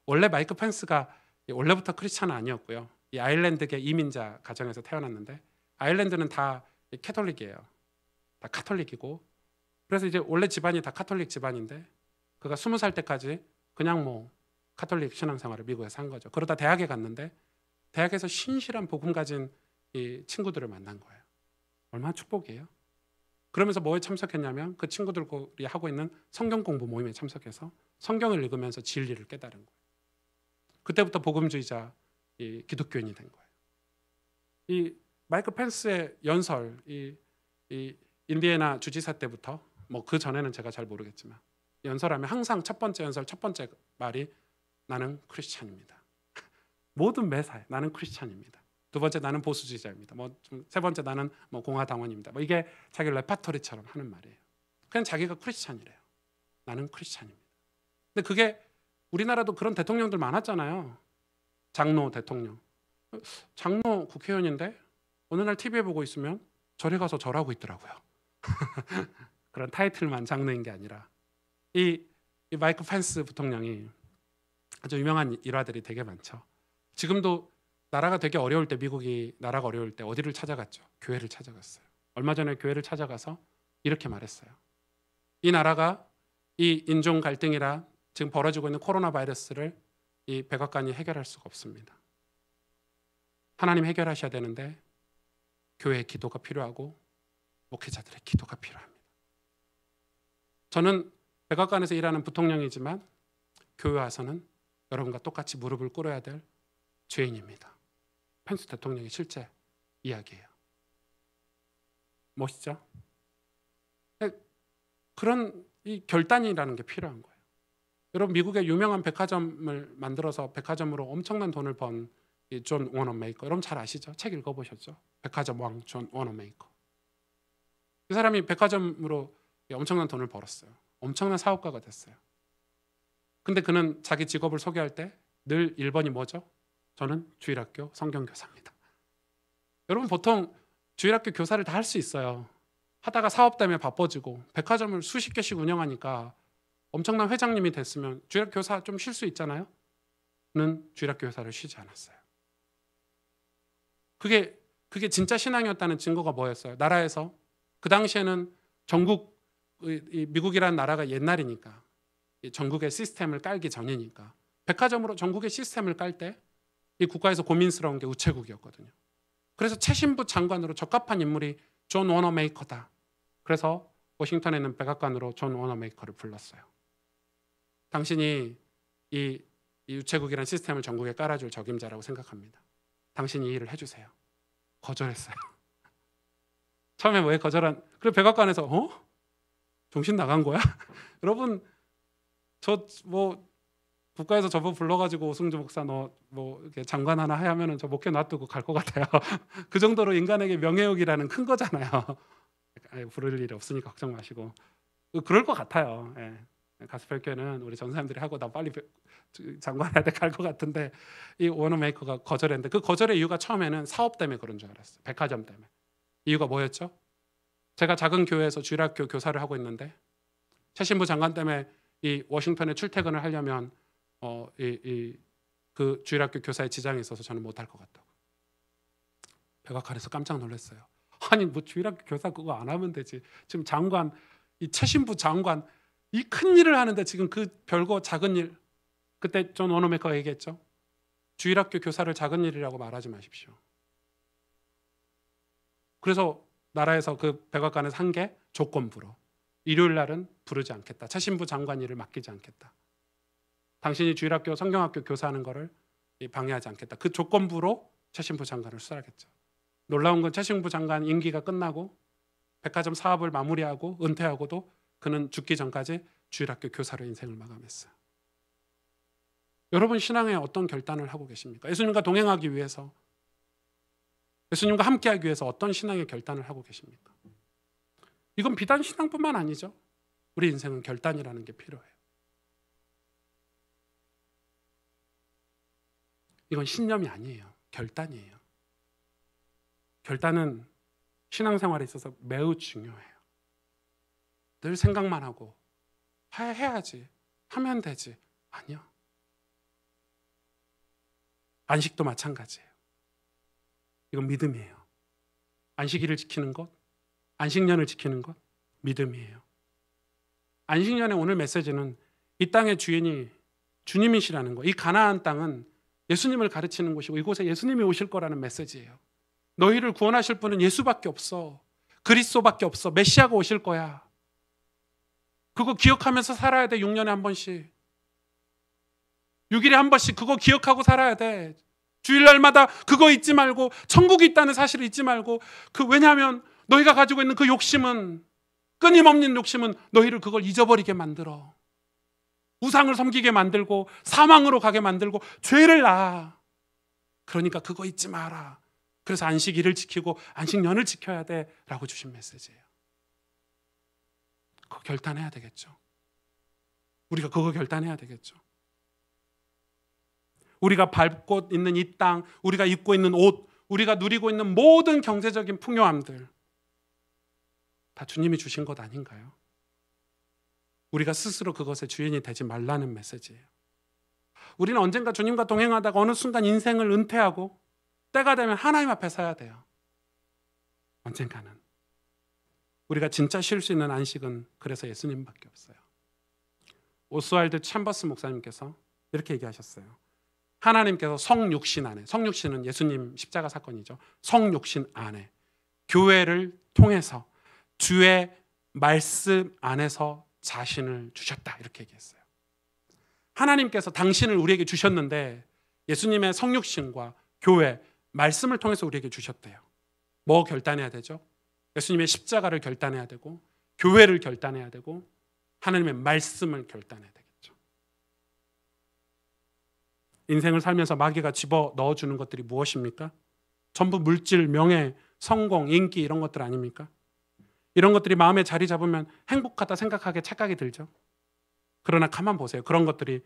원래 마이크 펜스가 원래부터 크리스찬은 아니었고요. 이 아일랜드계 이민자 가정에서 태어났는데 아일랜드는 다 캐톨릭이에요. 다 카톨릭이고 그래서 이제 원래 집안이 다 카톨릭 집안인데 그가 20살 때까지 그냥 카톨릭 신앙생활을 미국에서 한 거죠. 그러다 대학에 갔는데 대학에서 신실한 복음 가진 이 친구들을 만난 거예요. 얼마나 축복이에요. 그러면서 뭐에 참석했냐면 그 친구들이 하고 있는 성경 공부 모임에 참석해서 성경을 읽으면서 진리를 깨달은 거예요. 그때부터 복음주의자 이 기독교인이 된 거예요. 이 마이크 펜스의 연설, 이 인디애나 주지사 때부터 그 전에는 제가 잘 모르겠지만 연설하면 항상 첫 번째 연설 첫 번째 말이 나는 크리스찬입니다. 모든 매사에 나는 크리스찬입니다. 두 번째 나는 보수주의자입니다. 세 번째 나는 공화당원입니다. 이게 자기 레파토리처럼 하는 말이에요. 그냥 자기가 크리스찬이래요. 나는 크리스찬입니다. 근데 그게 우리나라도 그런 대통령들 많았잖아요. 장로 대통령. 장로 국회의원인데 어느 날 TV에 보고 있으면 절에 가서 절하고 있더라고요. 그런 타이틀만 장로인 게 아니라 이 마이크 펜스 부통령이 아주 유명한 일화들이 되게 많죠. 지금도 나라가 되게 어려울 때 미국이 나라가 어려울 때 어디를 찾아갔죠? 교회를 찾아갔어요. 얼마 전에 교회를 찾아가서 이렇게 말했어요. 이 나라가 이 인종 갈등이라 지금 벌어지고 있는 코로나 바이러스를 이 백악관이 해결할 수가 없습니다. 하나님 해결하셔야 되는데 교회의 기도가 필요하고 목회자들의 기도가 필요합니다. 저는 백악관에서 일하는 부통령이지만 교회 와서는 여러분과 똑같이 무릎을 꿇어야 될 죄인입니다. 펜스 대통령의 실제 이야기예요. 멋있죠? 그런 이 결단이라는 게 필요한 거예요. 여러분, 미국의 유명한 백화점을 만들어서 백화점으로 엄청난 돈을 번 존 워너메이커, 여러분 잘 아시죠? 책 읽어보셨죠? 백화점 왕 존 워너메이커. 그 사람이 백화점으로 엄청난 돈을 벌었어요. 엄청난 사업가가 됐어요. 근데 그는 자기 직업을 소개할 때 늘 1번이 뭐죠? 저는 주일학교 성경교사입니다. 여러분, 보통 주일학교 교사를 다 할 수 있어요. 하다가 사업 때문에 바빠지고 백화점을 수십 개씩 운영하니까 엄청난 회장님이 됐으면 주일학교 교사 좀 쉴 수 있잖아요. 는 주일학교 교사를 쉬지 않았어요. 그게 진짜 신앙이었다는 증거가 뭐였어요? 나라에서 그 당시에는 전국, 미국이라는 나라가 옛날이니까 전국의 시스템을 깔기 전이니까 백화점으로 전국의 시스템을 깔 때 이 국가에서 고민스러운 게 우체국이었거든요. 그래서 최신부 장관으로 적합한 인물이 존 워너메이커다. 그래서 워싱턴에 있는 백악관으로 존 워너메이커를 불렀어요. 당신이 이 우체국이라는 시스템을 전국에 깔아줄 적임자라고 생각합니다. 당신이 이 일을 해주세요. 거절했어요. 처음에 왜 거절한? 그래 백악관에서 정신 나간 거야? 여러분, 저 국가에서 저보 불러가지고 오승주 목사 너 이렇게 장관 하나 하면은 저 목회 놔두고 갈 것 같아요. 그 정도로 인간에게 명예욕이라는 큰 거잖아요. 부를 일이 없으니까 걱정 마시고. 그럴 것 같아요. 예. 가스펠교회는 우리 전사님들이 하고 나 빨리 장관 해야 돼 갈 것 같은데 이 워너메이커가 거절했는데 그 거절의 이유가 처음에는 사업 때문에 그런 줄 알았어요. 백화점 때문에. 이유가 뭐였죠? 제가 작은 교회에서 주일학교 교사를 하고 있는데 최신부 장관 때문에 이 워싱턴에 출퇴근을 하려면 그 주일학교 교사의 지장이 있어서 저는 못할 것 같다고. 백악관에서 깜짝 놀랐어요. 아니 뭐 주일학교 교사 그거 안 하면 되지. 지금 장관, 이 최신부 장관 이 큰 일을 하는데 지금 그 별거 작은 일. 그때 존 워너메이커가 얘기했죠. 주일학교 교사를 작은 일이라고 말하지 마십시오. 그래서 나라에서 그 백악관에서 한 게 조건부로 일요일 날은 부르지 않겠다. 최신부 장관 일을 맡기지 않겠다. 당신이 주일학교 성경학교 교사하는 거를 방해하지 않겠다. 그 조건부로 최신부 장관을 수락했죠. 놀라운 건 최신부 장관 임기가 끝나고 백화점 사업을 마무리하고 은퇴하고도 그는 죽기 전까지 주일학교 교사로 인생을 마감했어요. 여러분 신앙에 어떤 결단을 하고 계십니까? 예수님과 동행하기 위해서, 예수님과 함께하기 위해서 어떤 신앙의 결단을 하고 계십니까? 이건 비단 신앙뿐만 아니죠. 우리 인생은 결단이라는 게 필요해요. 이건 신념이 아니에요. 결단이에요. 결단은 신앙생활에 있어서 매우 중요해요. 늘 생각만 하고 해야지, 하면 되지. 아니요. 안식도 마찬가지예요. 이건 믿음이에요. 안식일을 지키는 것, 안식년을 지키는 것, 믿음이에요. 안식년의 오늘 메시지는 이 땅의 주인이 주님이시라는 거. 이 가나안 땅은 예수님을 가르치는 곳이고 이곳에 예수님이 오실 거라는 메시지예요. 너희를 구원하실 분은 예수밖에 없어. 그리스도밖에 없어. 메시아가 오실 거야. 그거 기억하면서 살아야 돼. 6년에 한 번씩. 6일에 한 번씩 그거 기억하고 살아야 돼. 주일날마다 그거 잊지 말고, 천국이 있다는 사실을 잊지 말고. 왜냐하면 너희가 가지고 있는 그 욕심은, 끊임없는 욕심은 너희를 그걸 잊어버리게 만들어. 우상을 섬기게 만들고 사망으로 가게 만들고 죄를 낳아. 그러니까 그거 잊지 마라. 그래서 안식일을 지키고 안식년을 지켜야 돼 라고 주신 메시지예요. 그거 결단해야 되겠죠. 우리가 그거 결단해야 되겠죠. 우리가 밟고 있는 이 땅, 우리가 입고 있는 옷, 우리가 누리고 있는 모든 경제적인 풍요함들 다 주님이 주신 것 아닌가요? 우리가 스스로 그것의 주인이 되지 말라는 메시지예요. 우리는 언젠가 주님과 동행하다가 어느 순간 인생을 은퇴하고 때가 되면 하나님 앞에 서야 돼요. 언젠가는. 우리가 진짜 쉴 수 있는 안식은 그래서 예수님밖에 없어요. 오스왈드 챔버스 목사님께서 이렇게 얘기하셨어요. 하나님께서 성육신 안에, 성육신은 예수님 십자가 사건이죠. 성육신 안에 교회를 통해서 주의 말씀 안에서 자신을 주셨다 이렇게 얘기했어요. 하나님께서 당신을 우리에게 주셨는데 예수님의 성육신과 교회, 말씀을 통해서 우리에게 주셨대요. 뭐 결단해야 되죠? 예수님의 십자가를 결단해야 되고 교회를 결단해야 되고 하나님의 말씀을 결단해야 되겠죠. 인생을 살면서 마귀가 집어 넣어주는 것들이 무엇입니까? 전부 물질, 명예, 성공, 인기 이런 것들 아닙니까? 이런 것들이 마음에 자리 잡으면 행복하다 생각하게 착각이 들죠. 그러나 가만 보세요. 그런 것들이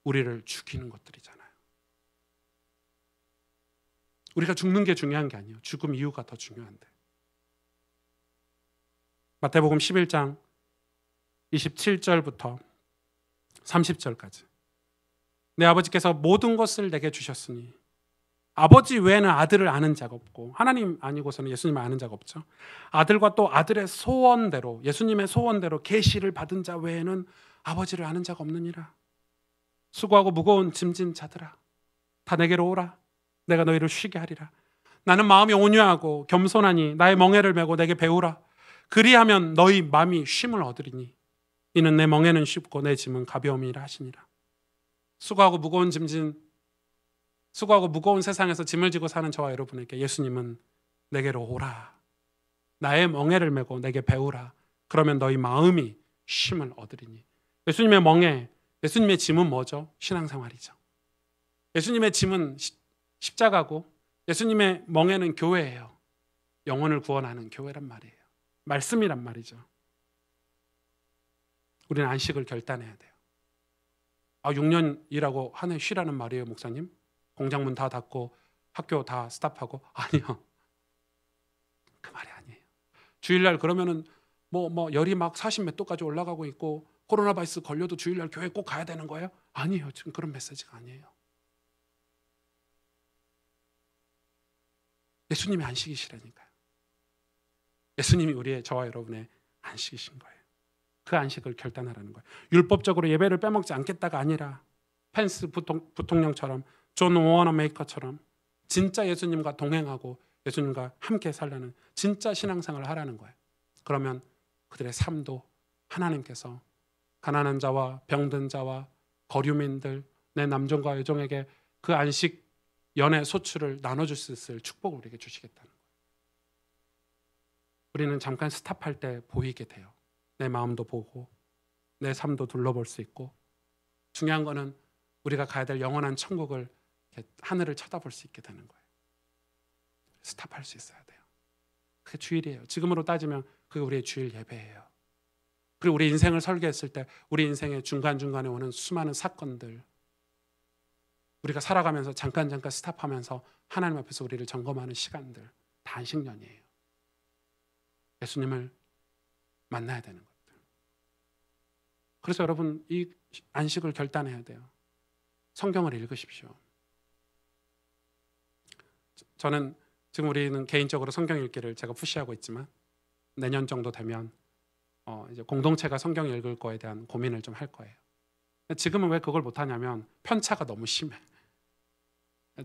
우리를 죽이는 것들이잖아요. 우리가 죽는 게 중요한 게 아니에요. 죽음 이유가 더 중요한데. 마태복음 11장 27절부터 30절까지. 내 아버지께서 모든 것을 내게 주셨으니 아버지 외에는 아들을 아는 자가 없고 하나님 아니고서는 예수님을 아는 자가 없죠. 아들과 또 아들의 소원대로 예수님의 소원대로 계시를 받은 자 외에는 아버지를 아는 자가 없느니라. 수고하고 무거운 짐진 자들아 다 내게로 오라. 내가 너희를 쉬게 하리라. 나는 마음이 온유하고 겸손하니 나의 멍에를 메고 내게 배우라. 그리하면 너희 마음이 쉼을 얻으리니 이는 내 멍에는 쉽고 내 짐은 가벼움이라 하시니라. 수고하고 무거운 세상에서 짐을 지고 사는 저와 여러분에게 예수님은 내게로 오라. 나의 멍에를 메고 내게 배우라. 그러면 너희 마음이 쉼을 얻으리니. 예수님의 멍에, 예수님의 짐은 뭐죠? 신앙생활이죠. 예수님의 짐은 십자가고 예수님의 멍에는 교회예요. 영혼을 구원하는 교회란 말이에요. 말씀이란 말이죠. 우리는 안식을 결단해야 돼요. 6년 일하고 한 해 쉬라는 말이에요, 목사님? 공장문 다 닫고 학교 다 스탑하고? 아니요. 그 말이 아니에요. 주일날 그러면은 열이 막 40 몇 도까지 올라가고 있고 코로나 바이러스 걸려도 주일날 교회 꼭 가야 되는 거예요? 아니에요. 지금 그런 메시지가 아니에요. 예수님이 안식이시라니까요. 예수님이 우리의 저와 여러분의 안식이신 거예요. 그 안식을 결단하라는 거예요. 율법적으로 예배를 빼먹지 않겠다가 아니라 펜스 부통령처럼 존 워너메이커처럼 진짜 예수님과 동행하고 예수님과 함께 살라는 진짜 신앙생활을 하라는 거예요. 그러면 그들의 삶도 하나님께서 가난한 자와 병든 자와 거류민들, 내 남종과 여종에게 그 안식 연의 소출을 나눠줄 수 있을 축복을 우리에게 주시겠다는 거예요. 우리는 잠깐 스탑할 때 보이게 돼요. 내 마음도 보고 내 삶도 둘러볼 수 있고 중요한 거는 우리가 가야 될 영원한 천국을 하늘을 쳐다볼 수 있게 되는 거예요. 스탑할 수 있어야 돼요. 그게 주일이에요. 지금으로 따지면 그게 우리의 주일 예배예요. 그리고 우리 인생을 설계했을 때 우리 인생의 중간중간에 오는 수많은 사건들 우리가 살아가면서 잠깐 스탑하면서 하나님 앞에서 우리를 점검하는 시간들 다 안식년이에요. 예수님을 만나야 되는 것들. 그래서 여러분 이 안식을 결단해야 돼요. 성경을 읽으십시오. 저는 지금 우리는 개인적으로 성경 읽기를 제가 푸시하고 있지만 내년 정도 되면 이제 공동체가 성경 읽을 거에 대한 고민을 좀 할 거예요. 지금은 왜 그걸 못하냐면 편차가 너무 심해.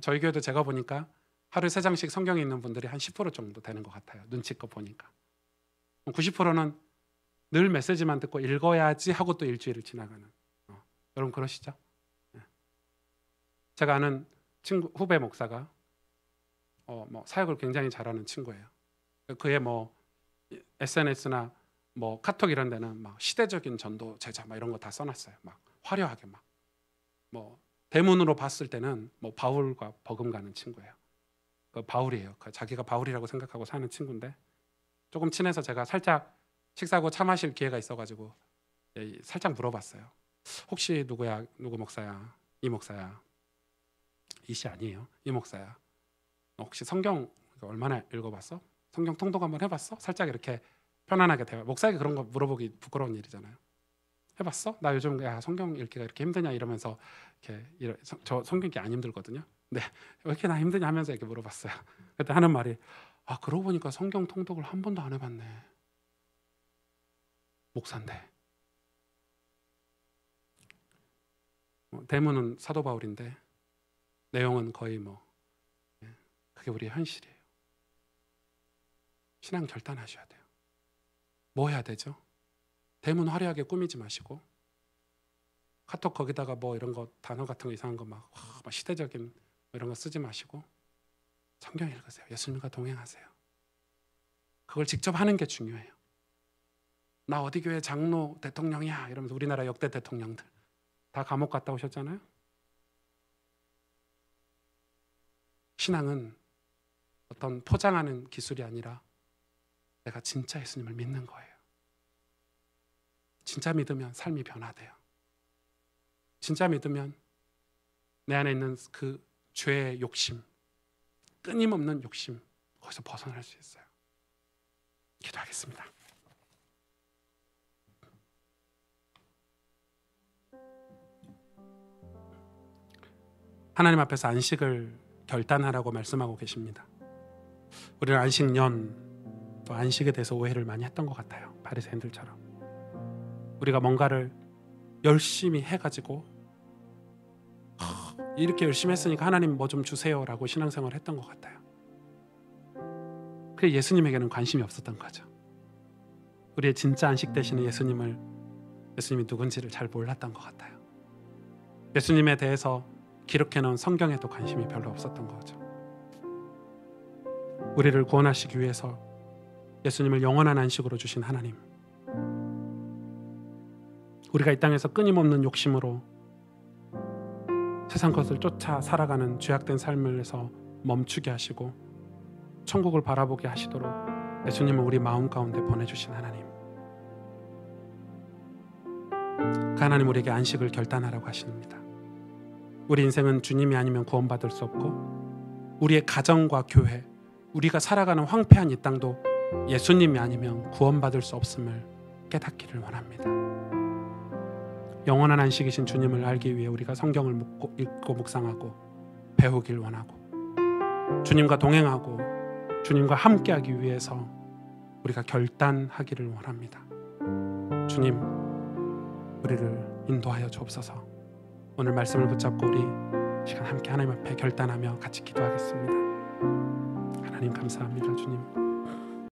저희 교회도 제가 보니까 하루에 3장씩 성경 읽는 분들이 한 10% 정도 되는 것 같아요. 눈치껏 보니까. 90%는 늘 메시지만 듣고 읽어야지 하고 또 일주일을 지나가는. 여러분 그러시죠? 제가 아는 친구 후배 목사가 사역을 굉장히 잘하는 친구예요. 그의 SNS나 카톡 이런 데는 막 시대적인 전도 제자 막 이런 거 다 써놨어요. 막 화려하게 대문으로 봤을 때는 바울과 버금가는 친구예요. 그 바울이에요. 자기가 바울이라고 생각하고 사는 친구인데 조금 친해서 제가 살짝 식사하고 차 마실 기회가 있어가지고 살짝 물어봤어요. 혹시 누구야? 누구 목사야? 이 목사야. 이씨 아니에요. 이 목사야. 너 혹시 성경 얼마나 읽어봤어? 성경 통독 한번 해봤어? 살짝 이렇게 편안하게 대화. 목사에게 그런 거 물어보기 부끄러운 일이잖아요. 해봤어? 나 요즘 성경 읽기가 이렇게 힘드냐 이러면서 저 성경 읽기 안 힘들거든요. 네, 왜 이렇게 나 힘드냐 하면서 이렇게 물어봤어요. 그때 하는 말이 그러고 보니까 성경 통독을 한 번도 안 해봤네. 목사인데. 대문은 사도 바울인데 내용은 거의 그게 우리의 현실이에요. 신앙 결단하셔야 돼요. 뭐 해야 되죠? 대문 화려하게 꾸미지 마시고 카톡 거기다가 뭐 이런 거 단어 같은 거 이상한 거 막 시대적인 이런 거 쓰지 마시고 성경 읽으세요. 예수님과 동행하세요. 그걸 직접 하는 게 중요해요. 나 어디 교회 장로 대통령이야 이러면서 우리나라 역대 대통령들 다 감옥 갔다 오셨잖아요. 신앙은 어떤 포장하는 기술이 아니라 내가 진짜 예수님을 믿는 거예요. 진짜 믿으면 삶이 변화돼요. 진짜 믿으면 내 안에 있는 그 죄의 욕심, 끊임없는 욕심, 거기서 벗어날 수 있어요. 기도하겠습니다. 하나님 앞에서 안식을 결단하라고 말씀하고 계십니다. 우리는 안식년, 또 안식에 대해서 오해를 많이 했던 것 같아요. 바리새인들처럼 우리가 뭔가를 열심히 해가지고 이렇게 열심히 했으니까 하나님 뭐 좀 주세요라고 신앙생활을 했던 것 같아요. 그게 예수님에게는 관심이 없었던 거죠. 우리의 진짜 안식 되시는 예수님이 누군지를 잘 몰랐던 것 같아요. 예수님에 대해서 기록해놓은 성경에도 관심이 별로 없었던 거죠. 우리를 구원하시기 위해서 예수님을 영원한 안식으로 주신 하나님, 우리가 이 땅에서 끊임없는 욕심으로 세상 것을 쫓아 살아가는 죄악된 삶에서 멈추게 하시고 천국을 바라보게 하시도록 예수님을 우리 마음 가운데 보내주신 하나님, 그 하나님 우리에게 안식을 결단하라고 하십니다. 우리 인생은 주님이 아니면 구원받을 수 없고 우리의 가정과 교회, 우리가 살아가는 황폐한 이 땅도 예수님이 아니면 구원받을 수 없음을 깨닫기를 원합니다. 영원한 안식이신 주님을 알기 위해 우리가 성경을 읽고 묵상하고 배우길 원하고 주님과 동행하고 주님과 함께하기 위해서 우리가 결단하기를 원합니다. 주님, 우리를 인도하여 주옵소서. 오늘 말씀을 붙잡고 우리 시간 함께 하나님 앞에 결단하며 같이 기도하겠습니다. 하나님 감사합니다. 주님,